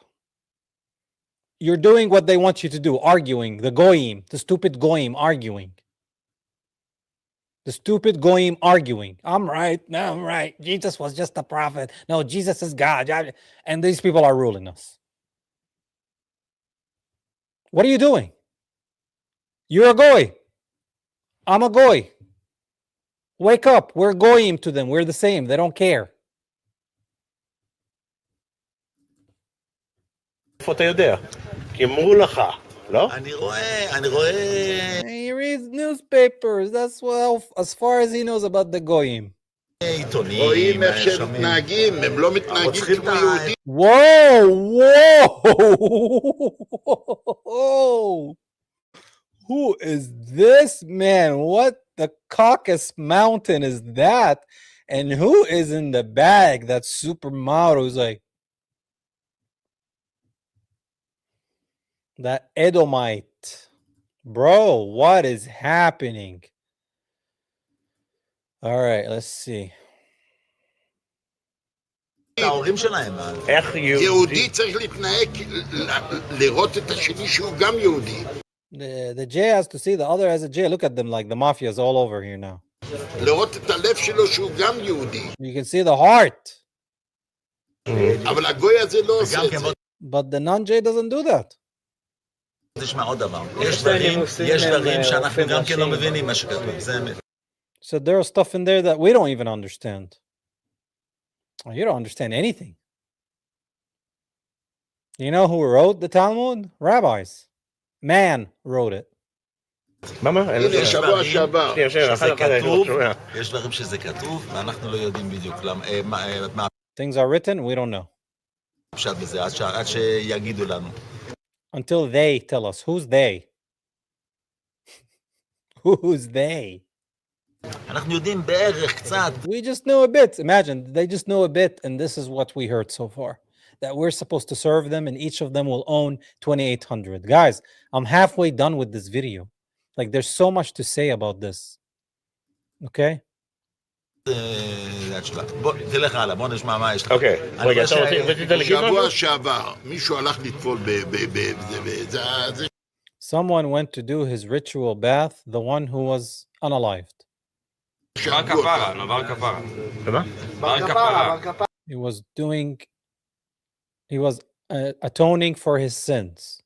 You're doing what they want you to do, arguing. The goyim, the stupid goyim arguing. The stupid goyim arguing. I'm right. No, I'm right. Jesus was just a prophet. No, Jesus is God. And these people are ruling us. What are you doing? You're a goy. I'm a goy. Wake up. We're goyim to them. We're the same. They don't care. איפה אתה יודע? כי אמרו לך, לא? אני רואה... He reads newspapers. That's well, as far as he knows about the goyim. עיתונים, רואים איך שהם מתנהגים, הם לא מתנהגים כמו יהודים. Whoa! Who is this man? What the Caucasus Mountain is that? And who is in the bag? That supermodel is like that Edomite. Bro, what is happening? All right, let's see. ההורים שלהם. איך יהודי צריך להתנהג, לראות את השני שהוא גם יהודי. The J has to see the other as a J. Look at them like the mafia is all over here now. לראות את הלב שלו שהוא גם יהודי. You can see the heart. אבל הגוי הזה לא עושה את זה. But the non-J doesn't do that. תשמע עוד דבר. יש דברים שאנחנו גם כן לא מבינים מה שכתוב. זה אמת. So there's stuff in there that we don't even understand. You don't understand anything. You know who wrote the Talmud? Rabbis. Man wrote it. הנה, שבוע שעבר. יש דברים שזה כתוב, ואנחנו לא יודעים בדיוק מה Things are written, we don't know. הפשט בזה, עד שיגידו לנו. Until they tell us. Who's they? Who's they? אנחנו יודעים בערך קצת. We just know a bit. Imagine, they just know a bit, and this is what we heard so far. That we're supposed to serve them, and each of them will own 2,800. Guys, I'm halfway done with this video. Like, there's so much to say about this. Okay? בוא, תלך הלאה, בוא נשמע מה יש לך. אוקיי, רגע, אתה רצית להגיד משהו? שבוע שעבר, מישהו הלך לטפול בזה. Someone went to do his ritual bath, the one who was unalived. בר כפרה, לא בר כפרה. ומה? בר כפרה. He was atoning for his sins.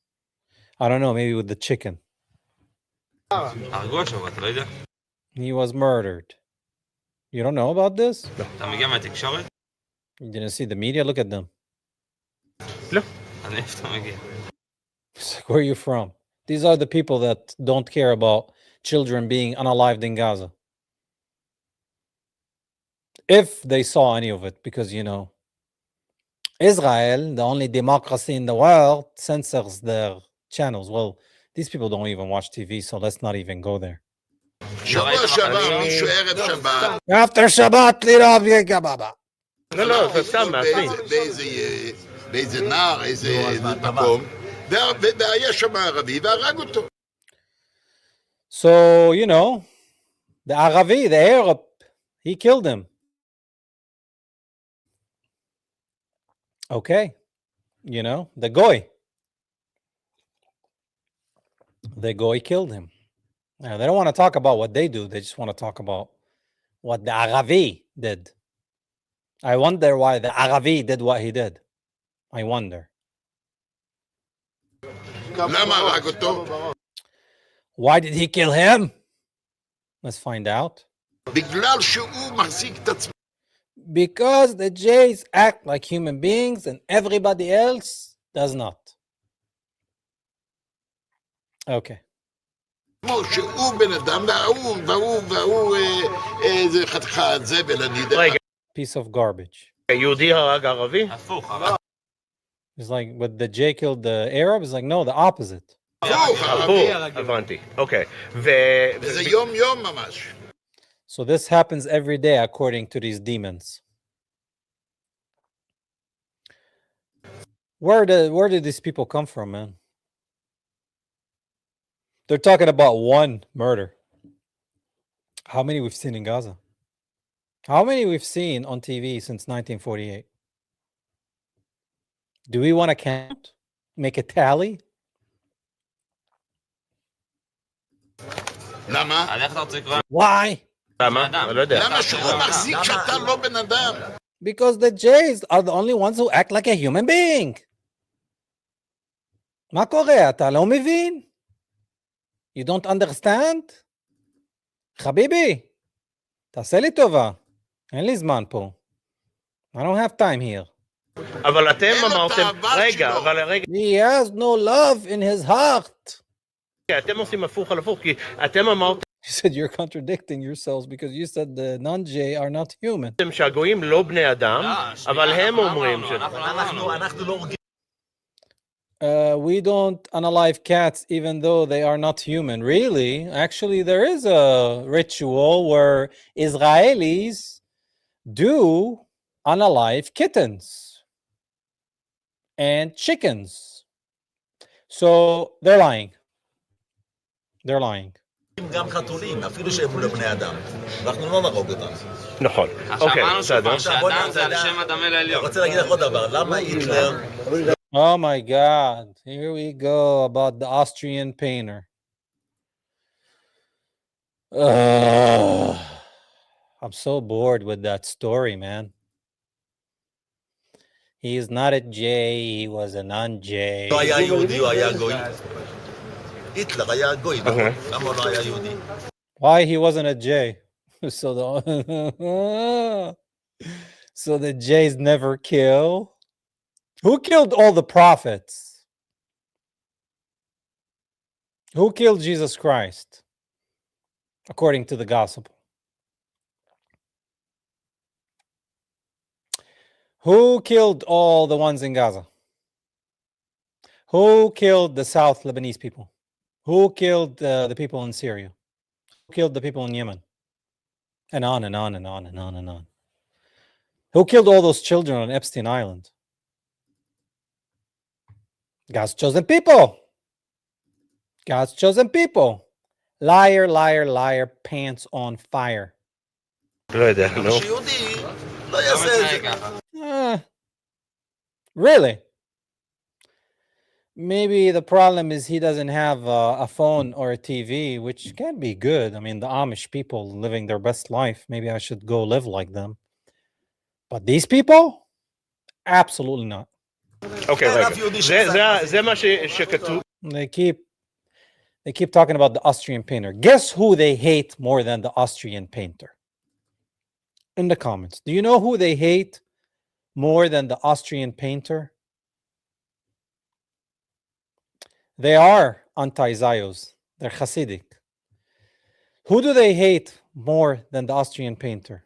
I don't know, maybe with the chicken. הרגו עכשיו, אתה לא יודע? He was murdered. You don't know about this? אתה מגיע מהתקשורת? You didn't see the media? Look at them. לא. אני איפה אתה מגיע? Where are you from? These are the people that don't care about children being unalived in Gaza. if they saw any of it, because Israel, the only democracy in the world, censors their channels. Well, these people don't even watch TV, so let's not even go there. שבוע שעבר מישהו ערב שבת, After Shabbat, Baba. לא, זה סתם מעצמי. באיזה נער, איזה מקום, והיה שם ערבי והרג אותו. So, the Aravi, the Arab, he killed him. Okay. The Goy. The Goy killed him. Now, they don't want to talk about what they do. They just want to talk about what the Aravi did. I wonder why the Aravi did what he did. I wonder. למה הרג אותו? Why did he kill him? Let's find out. בגלל שהוא מחזיק את עצמו. Because the Jays act like human beings and everybody else does not. Okay. שהוא בן אדם והוא איזה חתיכת זבל, אני יודע. Piece of garbage. יהודי הרג ערבי? It's like, but the Jay killed the Arab? It's like, no, the opposite. הבנתי, אוקיי. וזה יום יום ממש. So this happens every day according to these demons. Where did these people come from, man? They're talking about one murder. How many we've seen in Gaza? How many we've seen on TV since 1948? Do we want to count? Make a tally? למה? Why? למה? אני לא יודע. למה שהוא מחזיק שאתה לא בן אדם? Because the Jays are the only ones who act like a human being. מה קורה? אתה לא מבין? You don't understand? חביבי, תעשה לי טובה. אין לי זמן פה. I don't have time here. אבל אתם אמרתם, רגע, He has no love in his heart. אתם עושים הפוך על הפוך, כי אתם אמרתם You said you're contradicting yourselves because you said the non-J are not human. שהגויים לא בני אדם, אבל הם אומרים אנחנו לא הורגים. We don't unalive cats even though they are not human. Really? Actually, there is a ritual where Israelis do unalive kittens and chickens. So they're lying. They're lying. גם חתולים, אפילו שהם לא בני אדם. אנחנו לא נרוג אותם. נכון. אוקיי, בסדר. שאדם זה על שם אדם אל העליון. אני רוצה להגיד לך עוד דבר, למה היטלר... Oh my God. Here we go about the Austrian painter. I'm so bored with that story, man. He is not a J, he was a non-J. לא היה יהודי, הוא היה גוי. היטלר היה גוי, נכון? למה הוא לא היה יהודי? Why he wasn't a J? So the J's never kill? Who killed all the prophets? Who killed Jesus Christ? According to the gospel. Who killed all the ones in Gaza? Who killed the South Lebanese people? Who killed the people in Syria? Who killed the people in Yemen? And on and on and on and on and on. Who killed all those children on Epstein Island? God's chosen people. God's chosen people. Liar, liar, liar, pants on fire. לא יודע, נו. שיהודי לא יעשה את זה. Really? Maybe the problem is he doesn't have a phone or a TV, which can be good. I mean, the Amish people living their best life. Maybe I should go live like them. But these people? Absolutely not. אוקיי, רגע. זה מה שכתוב. They keep talking about the Austrian painter. Guess who they hate more than the Austrian painter? In the comments. Do you know who they hate more than the Austrian painter? They are anti-Zios. They're Hasidic. Who do they hate more than the Austrian painter?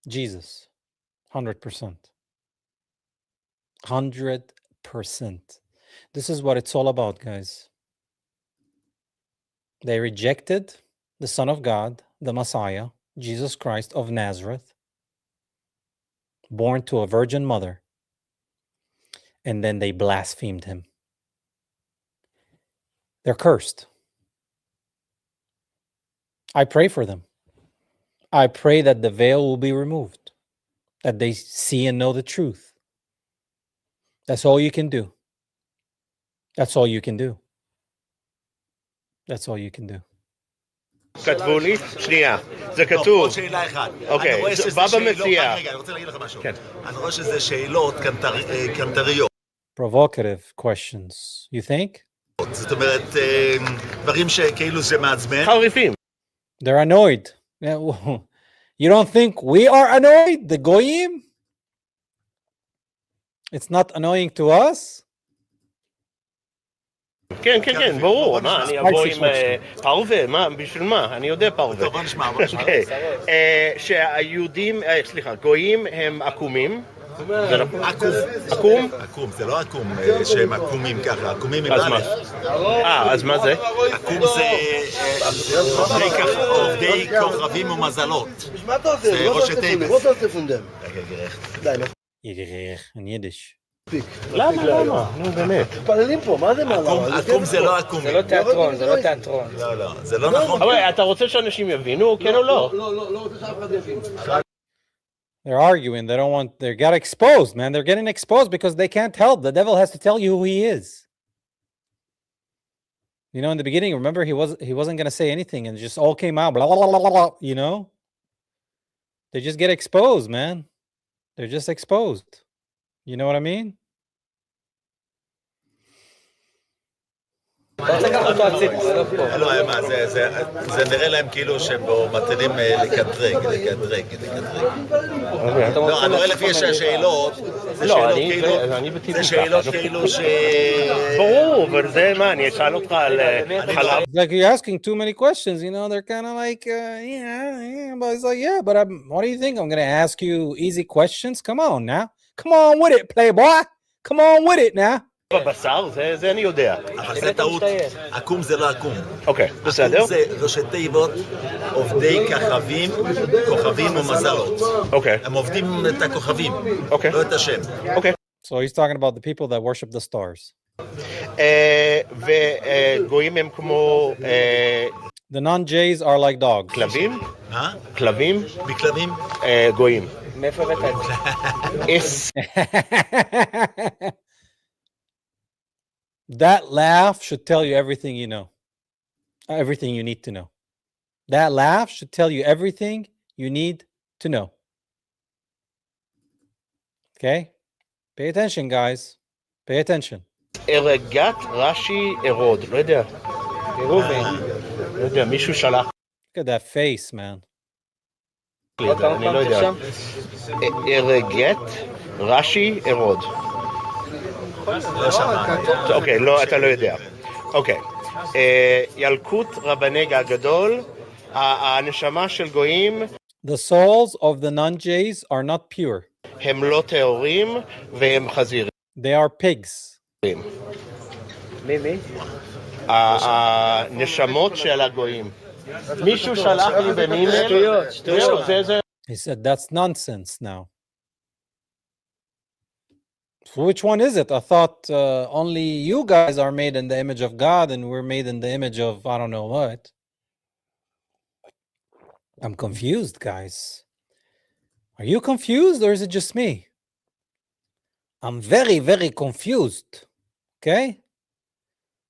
Jesus. 100%. 100%. This is what it's all about, guys. They rejected the Son of God, the Messiah, Jesus Christ of Nazareth, born to a virgin mother, and then they blasphemed him. They're cursed. I pray for them. I pray that the veil will be removed, that they see and know the truth. That's all you can do. That's all you can do. That's all you can do. כתבו לי, שנייה, זה כתוב. עוד שאלה אחת. אוקיי, אני רואה שזה בבא שאלות, מציע. רגע, אני רוצה להגיד לך משהו. כן. אני רואה שזה שאלות קנטריות. Provocative questions, you think? זאת אומרת, דברים שכאילו זה מעצבן. חריפים. They're annoyed. You don't think we are annoyed, the goyim? It's not annoying to us? כן, כן, כן, ברור. מה, אני אבוא עם פרווה? מה, בשביל מה? אני יודע פרווה. טוב, בוא נשמע, בוא נשמע. שהיהודים, סליחה, גויים הם עקומים. עקום? עקום, זה לא עקום שהם עקומים ככה, עקומים עם א'. אז מה זה? עקום זה עובדי כוכבים ומזלות. זה ראשי תיבס. יגרח, in Yiddish. למה? נו באמת. מתפללים פה, מה זה מעלה? עקום זה לא עקום. זה לא תיאטרון, זה לא תיאטרון. לא, זה לא נכון. אבל אתה רוצה שאנשים יבינו, כן או לא? לא רוצה שאף אחד יבין. They're arguing. They don't want. They got exposed, man. They're getting exposed because they can't help. The devil has to tell you who he is. You know, in the beginning, remember he wasn't going to say anything, and it just all came out. Blah, blah, blah, blah, blah, you know, they just get exposed, man. They're just exposed. You know what I mean? זה נראה להם כאילו שהם מתחילים לקטרג. לא, אני רואה לפי השאלות, זה שאלות כאילו ש... ברור, אבל זה מה, אני אשאל אותך על חלב. Like you're asking too many questions, you know, they're kind of like, yeah, but it's like, yeah, but what do you think? I'm going to ask you easy questions? Come on now. Come on with it, playboy. Come on with it now. בבשר, זה אני יודע. אבל זה טעות, עקום זה לא עקום. אוקיי, בסדר. עקום זה ראשי תיבות, עובדי כוכבים ומזלות. אוקיי. הם עובדים את הכוכבים, לא את השם. אוקיי. So he's talking about the people that worship the stars. וגויים הם כמו... The non-Jays are like dogs. כלבים? כלבים? בכלבים? גויים. מאיפה הבאת את זה? That laugh should tell you everything you know. Everything you need to know. That laugh should tell you everything you need to know. Okay? Pay attention, guys. Pay attention. הרגת רש"י ארוד. לא יודע. לא יודע, מישהו שלח. Look at that face, man. אני לא יודע. הרגת רש"י ארוד. אוקיי, לא, אתה לא יודע. אוקיי. ילקוט רבני הגדול, הנשמה של גויים. The souls of the non-Jays are not pure. הם לא טהורים והם חזירים. They are pigs. מי? הנשמות של הגויים. מישהו שלח לי במימל. שטויות. He said, that's nonsense now. So which one is it? I thought only you guys are made in the image of God and we're made in the image of I don't know what. I'm confused, guys. Are you confused or is it just me? I'm very, very confused. Okay?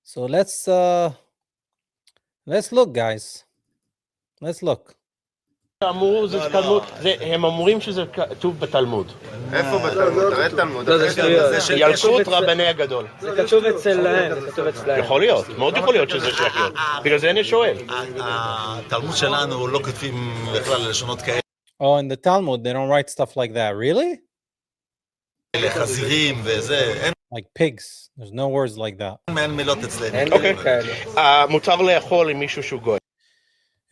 So let's look, guys. Let's look. הם אומרים שזה כתוב בתלמוד. איפה בתלמוד? תראה תלמוד. ילקוט רבני הגדול. זה כתוב אצלהם. יכול להיות, מאוד יכול להיות שזה שייך להיות. בגלל זה אני שואל. התלמוד שלנו לא כותבים בכלל לשונות כאלה. Oh, in the Talmud, they don't write stuff like that. Really? חזירים וזה. Like pigs. There's no words like that. אין מילות אצלנו. אוקיי. מותר לאכול עם מישהו שהוא גוי.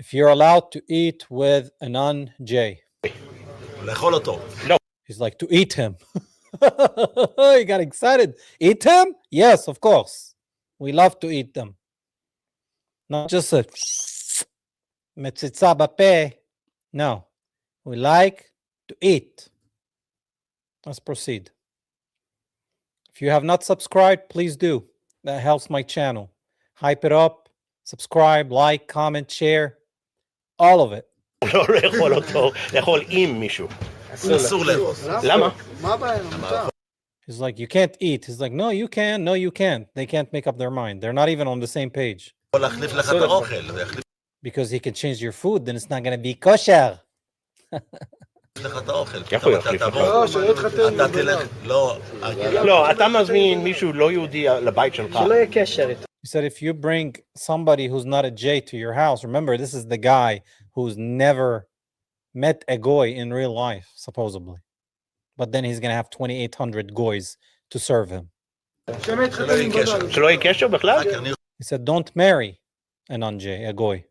If you're allowed to eat with a non-J. לאכול אותו. He's like, to eat him. He got excited. Eat him? Yes, of course. We love to eat them. Not just a metzitza bapeh. No. We like to eat. Let's proceed. If you have not subscribed, please do. That helps my channel. Hype it up, subscribe, like, comment, share. All of it. לא לאכול אותו, לאכול עם מישהו. אסור לאכול. למה? מה הבעיה? מותר. He's like, you can't eat. He's like, no, you can. No, you can't. They can't make up their mind. They're not even on the same page. יכול להחליף לך את האוכל. Because he can change your food, then it's not going to be kosher. לך את האוכל. איך הוא יחליף לך? לא, שלא יתחתן. אתה תלך, לא. לא, אתה מזמין מישהו לא יהודי לבית שלך. שלא יהיה קשר איתו. He said, if you bring somebody who's not a J to your house, remember, this is the guy who's never met a goy in real life, supposedly. But then he's going to have 2,800 goys to serve him. שלא יהיה קשר. שלא יהיה קשר בכלל? He said, don't marry a non-J, a goy.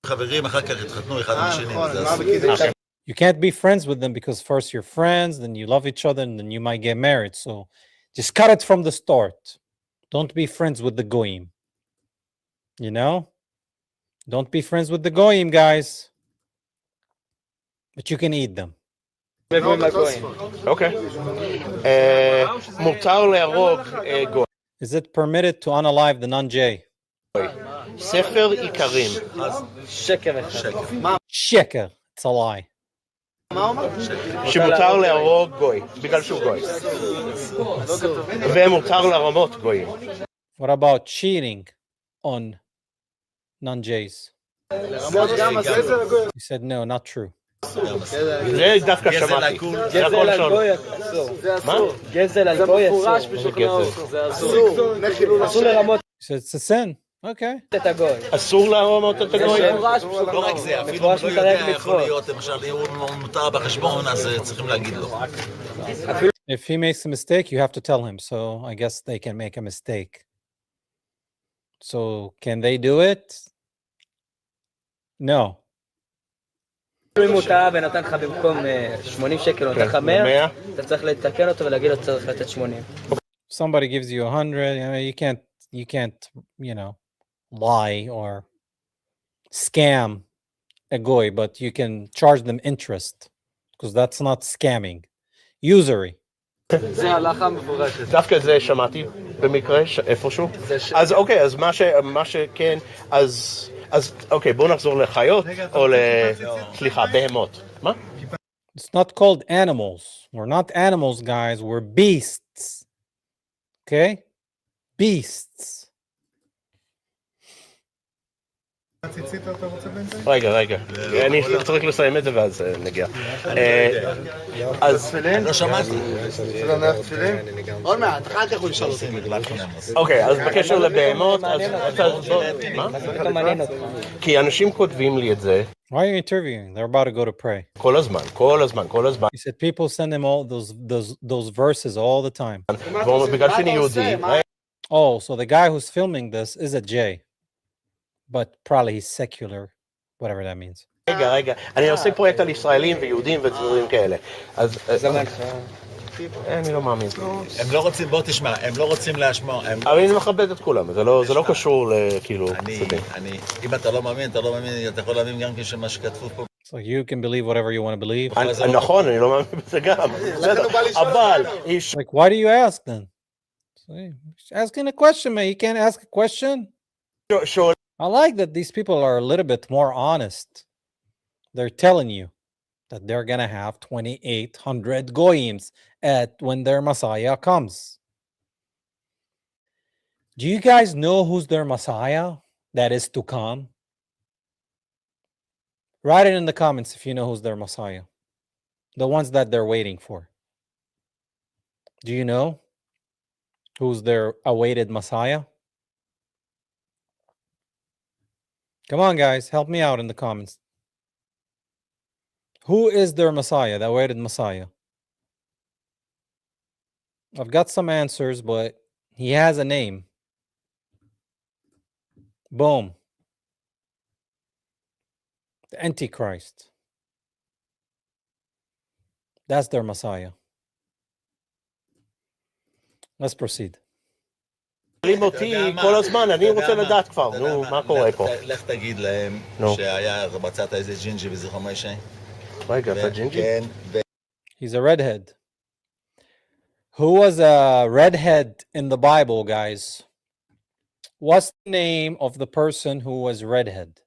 חברים אחר כך התחתנו אחד עם השני. וזה אסור. You can't be friends with them because first you're friends, then you love each other, and then you might get married. So just cut it from the start. Don't be friends with the goyim. You know? Don't be friends with the goyim, guys. But you can eat them. אוקיי. מותר להרוג גוי. Is it permitted to unalive the non-J? ספר עיקרים. שקר אחד. Sheker. It's a lie. שמותר להרוג גוי, בגלל שהוא גוי. ומותר לרמות גויים. What about cheating on non-J's? He said, no, not true. זה דווקא שמעתי. זה הכל גזל על שון. גוי אסור. מה? גזל על גוי אסור. זה אסור. אסור לרמות He said, it's a sin. Okay. את הגוי. אסור לרמות את הגוי? לא רק זה, אפילו אם לא יודע יכול להיות, למשל, אם הוא מותר בחשבון, אז צריכים להגיד לו. If he makes a mistake, you have to tell him. So I guess they can make a mistake. So can they do it? No. אם הוא טעה ונתן לך במקום 80 שקל, הוא נתן לך 100, אתה צריך לתקן אותו ולהגיד לו צריך לתת 80. Somebody gives you 100, you know, you can't, you know, lie or scam a goy, but you can charge them interest because that's not scamming. Usury. זה הלכה מפורשת. דווקא זה שמעתי במקרה איפשהו. אז אוקיי, אז מה שכן, אז אוקיי, בואו נחזור לחיות או סליחה, בהמות. מה? It's not called animals. We're not animals, guys. We're beasts. Okay? Beasts. רגע, אני צריך לסיים את זה ואז נגיע. אז לא שמעתי. עוד מעט, אחר כך הוא ישאל אותי. אוקיי, אז בקשר לבהמות, אז מה? מעניין אותך. כי אנשים כותבים לי את זה Why are you interviewing? They're about to go to pray. כל הזמן. He said people send him all those verses all the time. בגלל שאני יהודי. Oh, so the guy who's filming this is a J. But probably he's secular, whatever that means. רגע, אני עושה פרויקט על ישראלים ויהודים ודברים כאלה. אז אני לא מאמין. הם לא רוצים, בוא תשמע, הם לא רוצים להשמע. אבל אני מכבד את כולם, זה לא קשור לכאילו... אם אתה לא מאמין, אתה יכול להאמין גם כשמה שכתבו פה. So you can believe whatever you want to believe. נכון, אני לא מאמין בזה גם. אבל... Like, why do you ask then? He's asking a question, man. You can't ask a question? Sure. I like that these people are a little bit more honest. They're telling you that they're going to have 2,800 goyims when their Messiah comes. Do you guys know who's their Messiah that is to come? Write it in the comments if you know who's their Messiah. The ones that they're waiting for. Do you know who's their awaited Messiah? Come on, guys, help me out in the comments. Who is their Messiah, the awaited Messiah? I've got some answers, but he has a name. Boom. The Antichrist. That's their Messiah. Let's proceed. שואלים אותי כל הזמן, אני רוצה לדעת כבר, נו, מה קורה פה? לך תגיד להם מצאת איזה ג'ינג'י בזכרו משה. רגע, אתה ג'ינג'י? כן. He's a redhead. Who was a redhead in the Bible, guys? What's the name of the person who was redhead?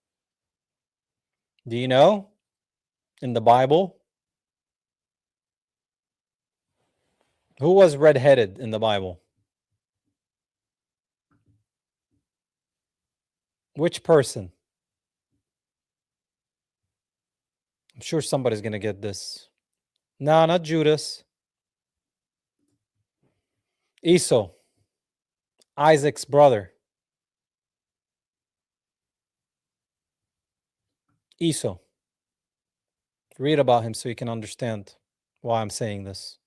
Do you know? In the Bible? Who was redheaded in the Bible? Which person? I'm sure somebody's going to get this. No, not Judas. Esau, Isaac's brother. Esau. Read about him so you can understand why I'm saying this.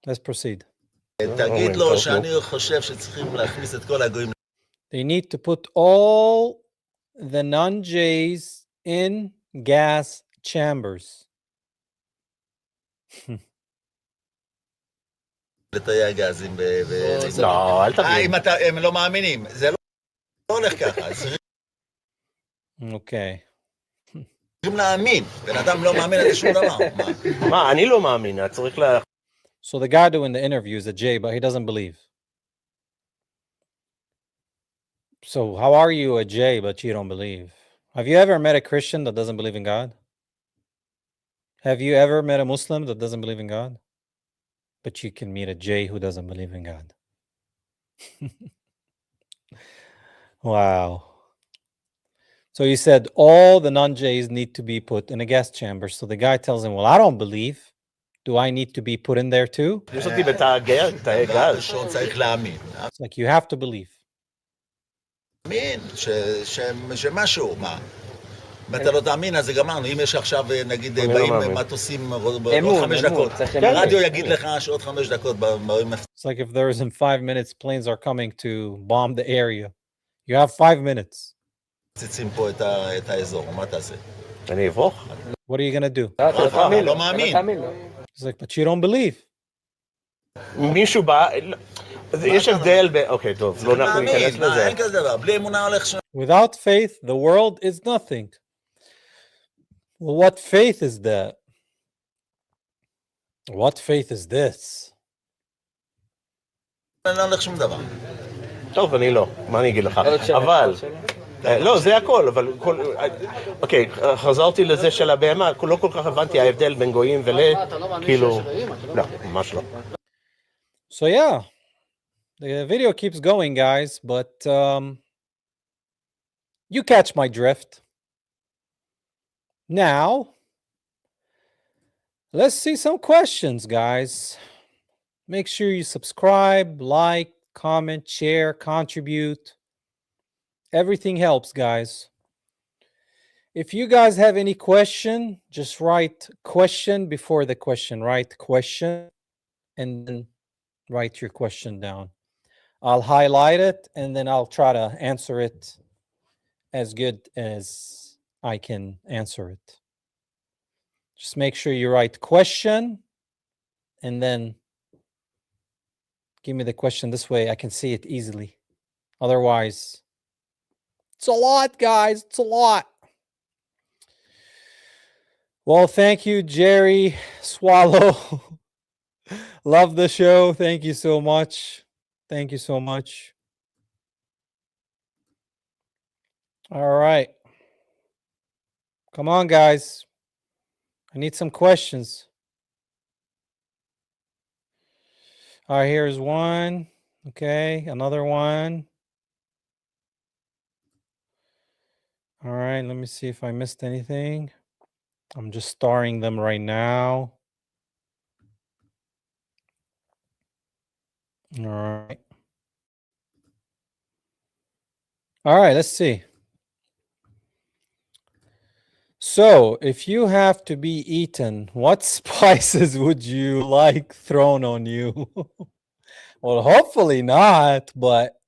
Let's proceed. תגיד לו שאני חושב שצריכים להכניס את כל הגויים. They need to put all the non-Jays in gas chambers. לתאי הגזים לא, אל תגיד. אם הם לא מאמינים, זה לא הולך ככה. Okay. צריכים להאמין. בן אדם לא מאמין על שום דבר. מה, אני לא מאמין, צריך לה... So the guy doing the interview is a J, but he doesn't believe. So how are you a J, but you don't believe? Have you ever met a Christian that doesn't believe in God? Have you ever met a Muslim that doesn't believe in God? But you can meet a J who doesn't believe in God. Wow. So he said all the non-Jays need to be put in a gas chamber. So the guy tells him, well, I don't believe. Do I need to be put in there too? יש אותי בתאי גז. צריך להאמין. It's like you have to believe. מאמין שמשהו, מה? אם אתה לא תאמין, אז זה גמרנו. אם יש עכשיו, נגיד, באים מטוסים עוד 5 דקות. רדיו יגיד לך שעוד 5 דקות. It's like if there is in 5 minutes, planes are coming to bomb the area. You have 5 minutes. מציצים פה את האזור, מה תעשה? אני אברוך? What are you going to do? לא מאמין. It's like, but you don't believe. מישהו בא... יש הבדל ב... אוקיי, טוב, לא אנחנו ניכנס לזה. אין כזה דבר, בלי אמונה הולך שם. Without faith, the world is nothing. Well, what faith is that? What faith is this? לא הולך שום דבר. טוב, אני לא. מה אני אגיד לך? אבל... לא, זה הכל, אבל... אוקיי, חזרתי לזה של הבהמה, לא כל כך הבנתי ההבדל בין גויים כאילו... לא, ממש לא. So yeah, the video keeps going, guys, but you catch my drift. Now, let's see some questions, guys. Make sure you subscribe, like, comment, share, contribute. Everything helps, guys. If you guys have any question, just write question before the question. Write question and then write your question down. I'll highlight it and then I'll try to answer it as good as I can answer it. Just make sure you write question and then give me the question this way. I can see it easily. Otherwise, it's a lot, guys. It's a lot. Well, thank you, Jerry Swallow. Love the show. Thank you so much. Thank you so much. All right. Come on, guys. I need some questions. All right, here's one. Okay, another one. All right, let me see if I missed anything. I'm just starring them right now. All right. All right, let's see. So, if you have to be eaten, what spices would you like thrown on you? Well, hopefully not, but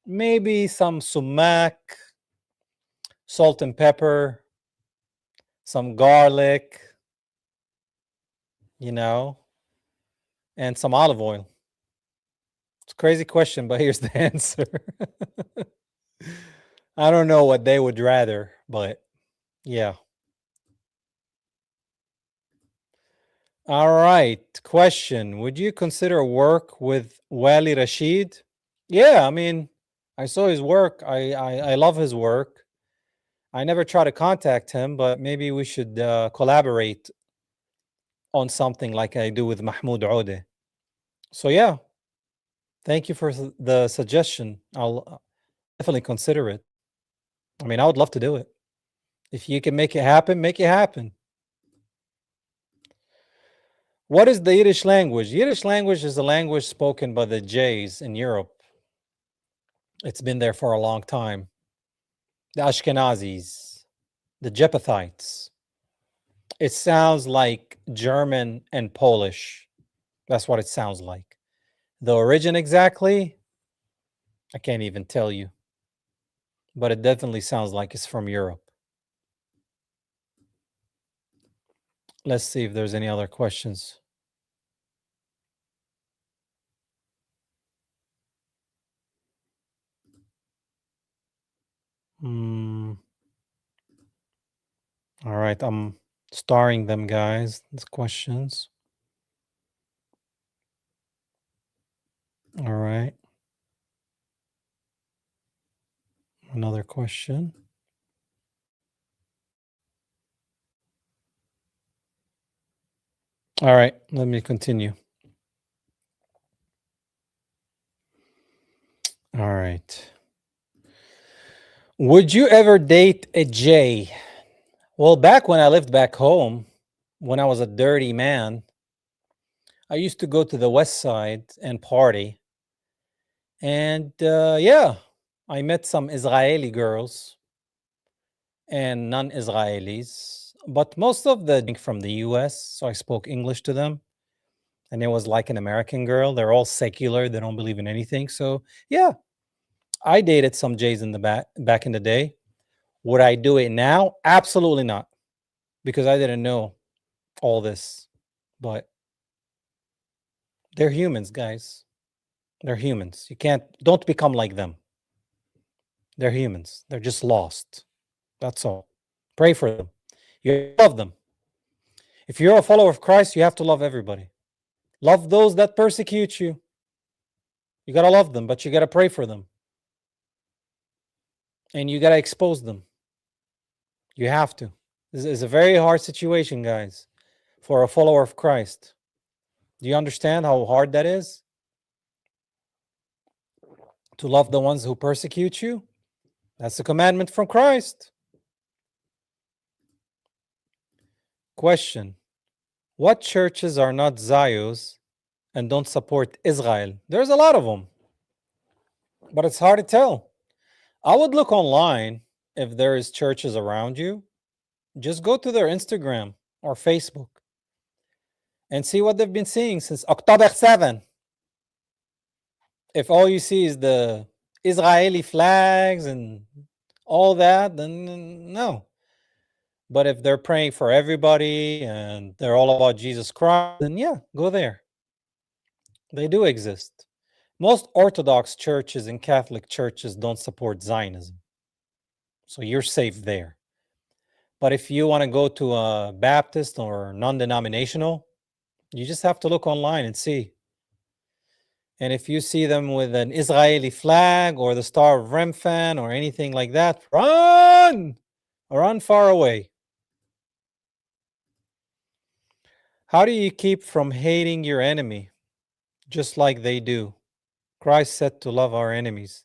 maybe some sumac, salt and pepper, some garlic, you know, and some olive oil? It's a crazy question, but here's the answer. I don't know what they would rather, but yeah. All right. Question. Would you consider work with Wali Rashid? Yeah, I mean, I saw his work. I love his work. I never try to contact him, but maybe we should collaborate on something like I do with Mahmoud Ode. So yeah, thank you for the suggestion. I'll definitely consider it. I mean, I would love to do it. If you can make it happen, make it happen. What is the Yiddish language? Yiddish language is a language spoken by the Jays in Europe. It's been there for a long time. The Ashkenazis, the Japhethites. It sounds like German and Polish. That's what it sounds like. The origin exactly, I can't even tell you. But it definitely sounds like it's from Europe. Let's see if there's any other questions. All right, I'm starring them, guys. These questions. All right. Another question. All right, let me continue. All right. Would you ever date a J? Well, back when I lived back home, when I was a dirty man, I used to go to the West Side and party. And yeah, I met some Israeli girls and non-Israelis, but most of them from the US, so I spoke English to them. And it was like an American girl. They're all secular. They don't believe in anything. So yeah, I dated some Jays in the back in the day. Would I do it now? Absolutely not, because I didn't know all this. But they're humans, guys. They're humans. Don't become like them. They're humans. They're just lost. That's all. Pray for them. You love them. If you're a follower of Christ, you have to love everybody. Love those that persecute you. You got to love them, but you got to pray for them. And you got to expose them. You have to. This is a very hard situation, guys, for a follower of Christ. Do you understand how hard that is? To love the ones who persecute you? That's a commandment from Christ. Question. What churches are not Zionist and don't support Israel? There's a lot of them, but it's hard to tell. I would look online if there is churches around you. Just go to their Instagram or Facebook and see what they've been seeing since October 7. If all you see is the Israeli flags and all that, then no. But if they're praying for everybody and they're all about Jesus Christ, then yeah, go there. They do exist. Most Orthodox churches and Catholic churches don't support Zionism. So you're safe there. But if you want to go to a Baptist or non-denominational, you just have to look online and see. And if you see them with an Israeli flag or the Star of Remphan or anything like that, run! Run far away. How do you keep from hating your enemy just like they do? Christ said to love our enemies.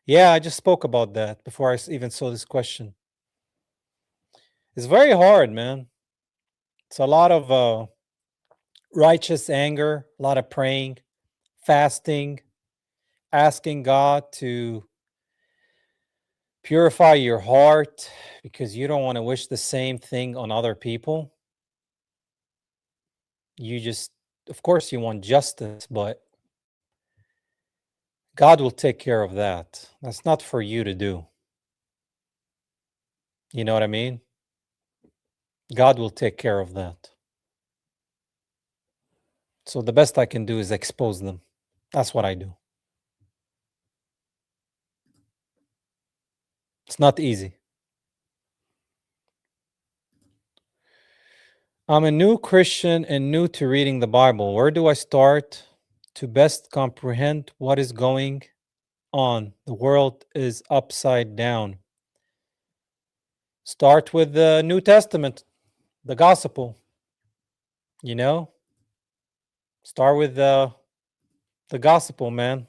Yeah, I just spoke about that before I even saw this question. It's very hard, man. It's a lot of righteous anger, a lot of praying, fasting, asking God to purify your heart because you don't want to wish the same thing on other people. You just, of course, you want justice, but God will take care of that. That's not for you to do. You know what I mean? God will take care of that. So the best I can do is expose them. That's what I do. It's not easy. I'm a new Christian and new to reading the Bible. Where do I start to best comprehend what is going on? The world is upside down. Start with the New Testament, the gospel. You know? Start with the gospel, man.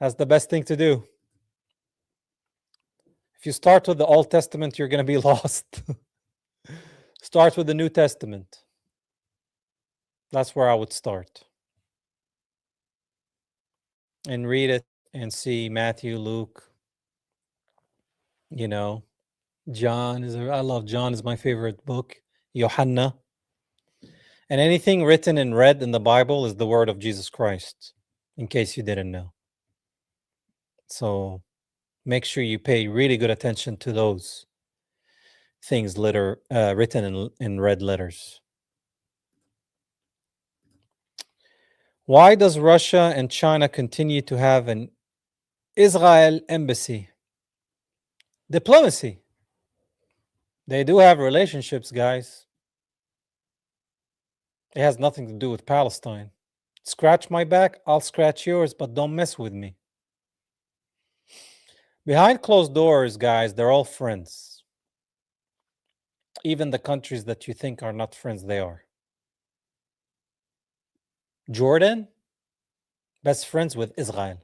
That's the best thing to do. If you start with the Old Testament, you're going to be lost. Start with the New Testament. That's where I would start. And read it and see Matthew, Luke, you know, John I love John is my favorite book. Yohanna. And anything written in red in the Bible is the word of Jesus Christ, in case you didn't know. So make sure you pay really good attention to those things written in red letters. Why does Russia and China continue to have an Israel embassy? Diplomacy. They do have relationships, guys. It has nothing to do with Palestine. Scratch my back, I'll scratch yours, but don't mess with me. Behind closed doors, guys, they're all friends. Even the countries that you think are not friends, they are. Jordan, best friends with Israel.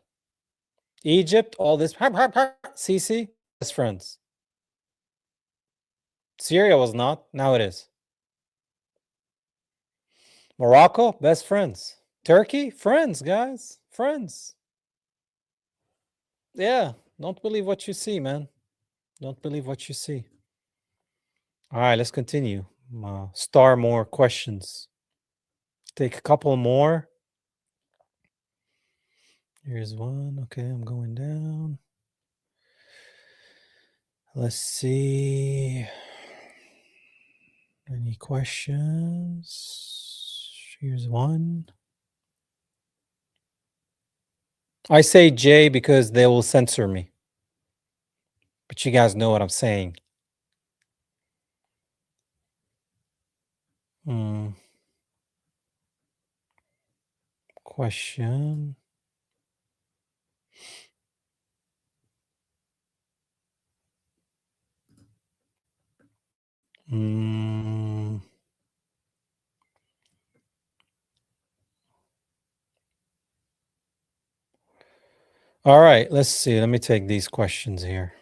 Egypt, all this, Sisi, best friends. Syria was not, now it is. Morocco, best friends. Turkey, friends, guys, friends. Yeah, don't believe what you see, man. Don't believe what you see. All right, let's continue. Star more questions. Take a couple more. Here's one. Okay, I'm going down. Let's see. Any questions? Here's one. I say J because they will censor me. But you guys know what I'm saying. Question. All right, let's see. Let me take these questions here.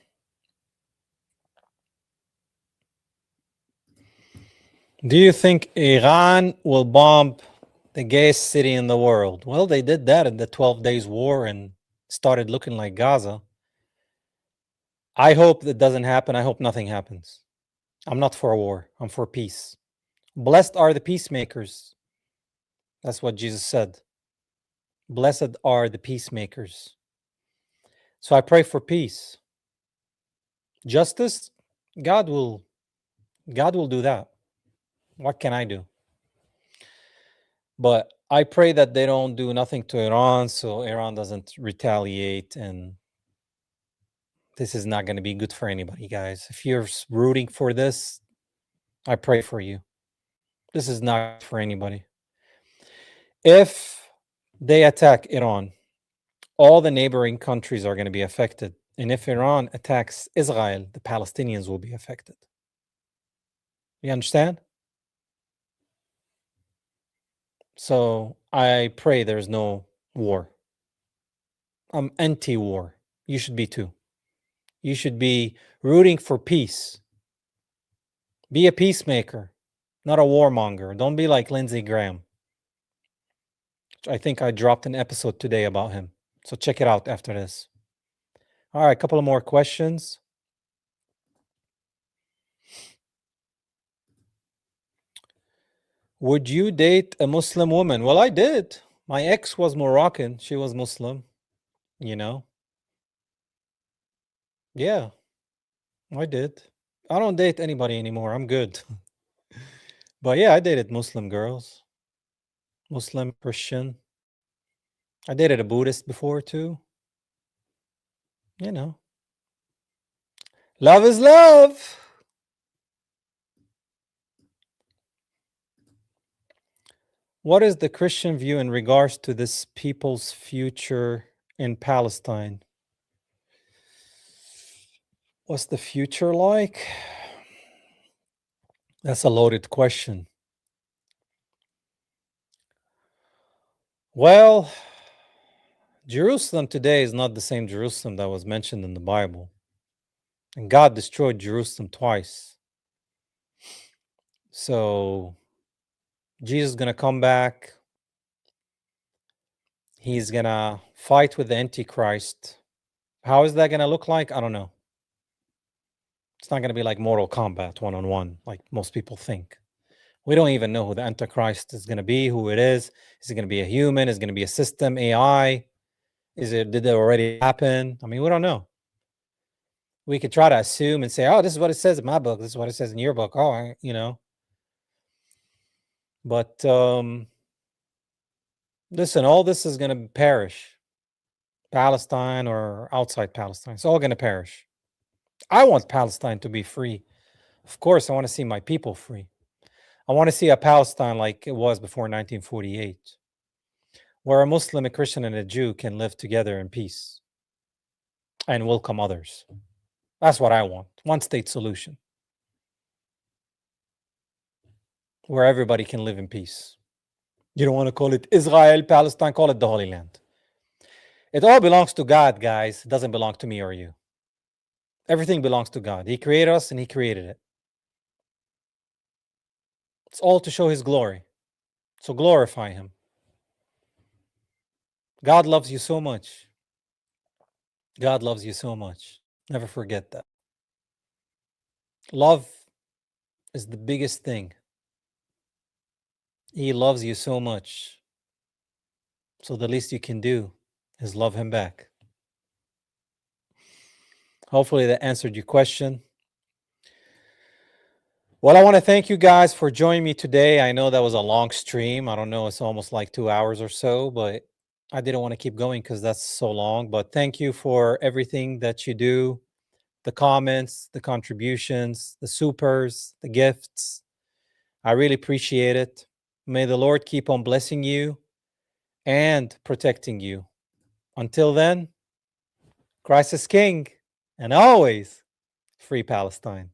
Do you think Iran will bomb the gayest city in the world? Well, they did that in the 12 Days War and started looking like Gaza. I hope that doesn't happen. I hope nothing happens. I'm not for a war. I'm for peace. Blessed are the peacemakers. That's what Jesus said. Blessed are the peacemakers. So I pray for peace. Justice, God will do that. What can I do? But I pray that they don't do nothing to Iran, so Iran doesn't retaliate, and this is not going to be good for anybody, guys. If you're rooting for this, I pray for you. This is not for anybody. If they attack Iran, all the neighboring countries are going to be affected. And if Iran attacks Israel, the Palestinians will be affected. You understand? So I pray there's no war. I'm anti-war. You should be too. You should be rooting for peace. Be a peacemaker, not a warmonger. Don't be like Lindsey Graham. I think I dropped an episode today about him. So check it out after this. All right, a couple of more questions. Would you date a Muslim woman? Well, I did. My ex was Moroccan. She was Muslim, you know. Yeah, I did. I don't date anybody anymore. I'm good. But yeah, I dated Muslim girls. Muslim, Christian. I dated a Buddhist before too. You know. Love is love. What is the Christian view in regards to this people's future in Palestine? What's the future like? That's a loaded question. Well, Jerusalem today is not the same Jerusalem that was mentioned in the Bible. And God destroyed Jerusalem twice. So Jesus is going to come back. He's going to fight with the Antichrist. How is that going to look like? I don't know. It's not going to be like Mortal Kombat one-on-one, like most people think. We don't even know who the Antichrist is going to be, who it is. Is it going to be a human? Is it going to be a system, AI? Did it already happen? I mean, we don't know. We could try to assume and say, oh, this is what it says in my book. This is what it says in your book. Oh, you know. But listen, all this is going to perish. Palestine or outside Palestine. It's all going to perish. I want Palestine to be free. Of course, I want to see my people free. I want to see a Palestine like it was before 1948, where a Muslim, a Christian, and a Jew can live together in peace and welcome others. That's what I want. One state solution where everybody can live in peace. You don't want to call it Israel, Palestine, call it the Holy Land. It all belongs to God, guys. It doesn't belong to me or you. Everything belongs to God. He created us and He created it. It's all to show His glory. So glorify Him. God loves you so much. God loves you so much. Never forget that. Love is the biggest thing. He loves you so much. So the least you can do is love Him back. Hopefully that answered your question. Well, I want to thank you guys for joining me today. I know that was a long stream. I don't know, it's almost like 2 hours or so, but I didn't want to keep going because that's so long. But thank you for everything that you do, the comments, the contributions, the supers, the gifts. I really appreciate it. May the Lord keep on blessing you and protecting you. Until then, Christ is King, and always free Palestine.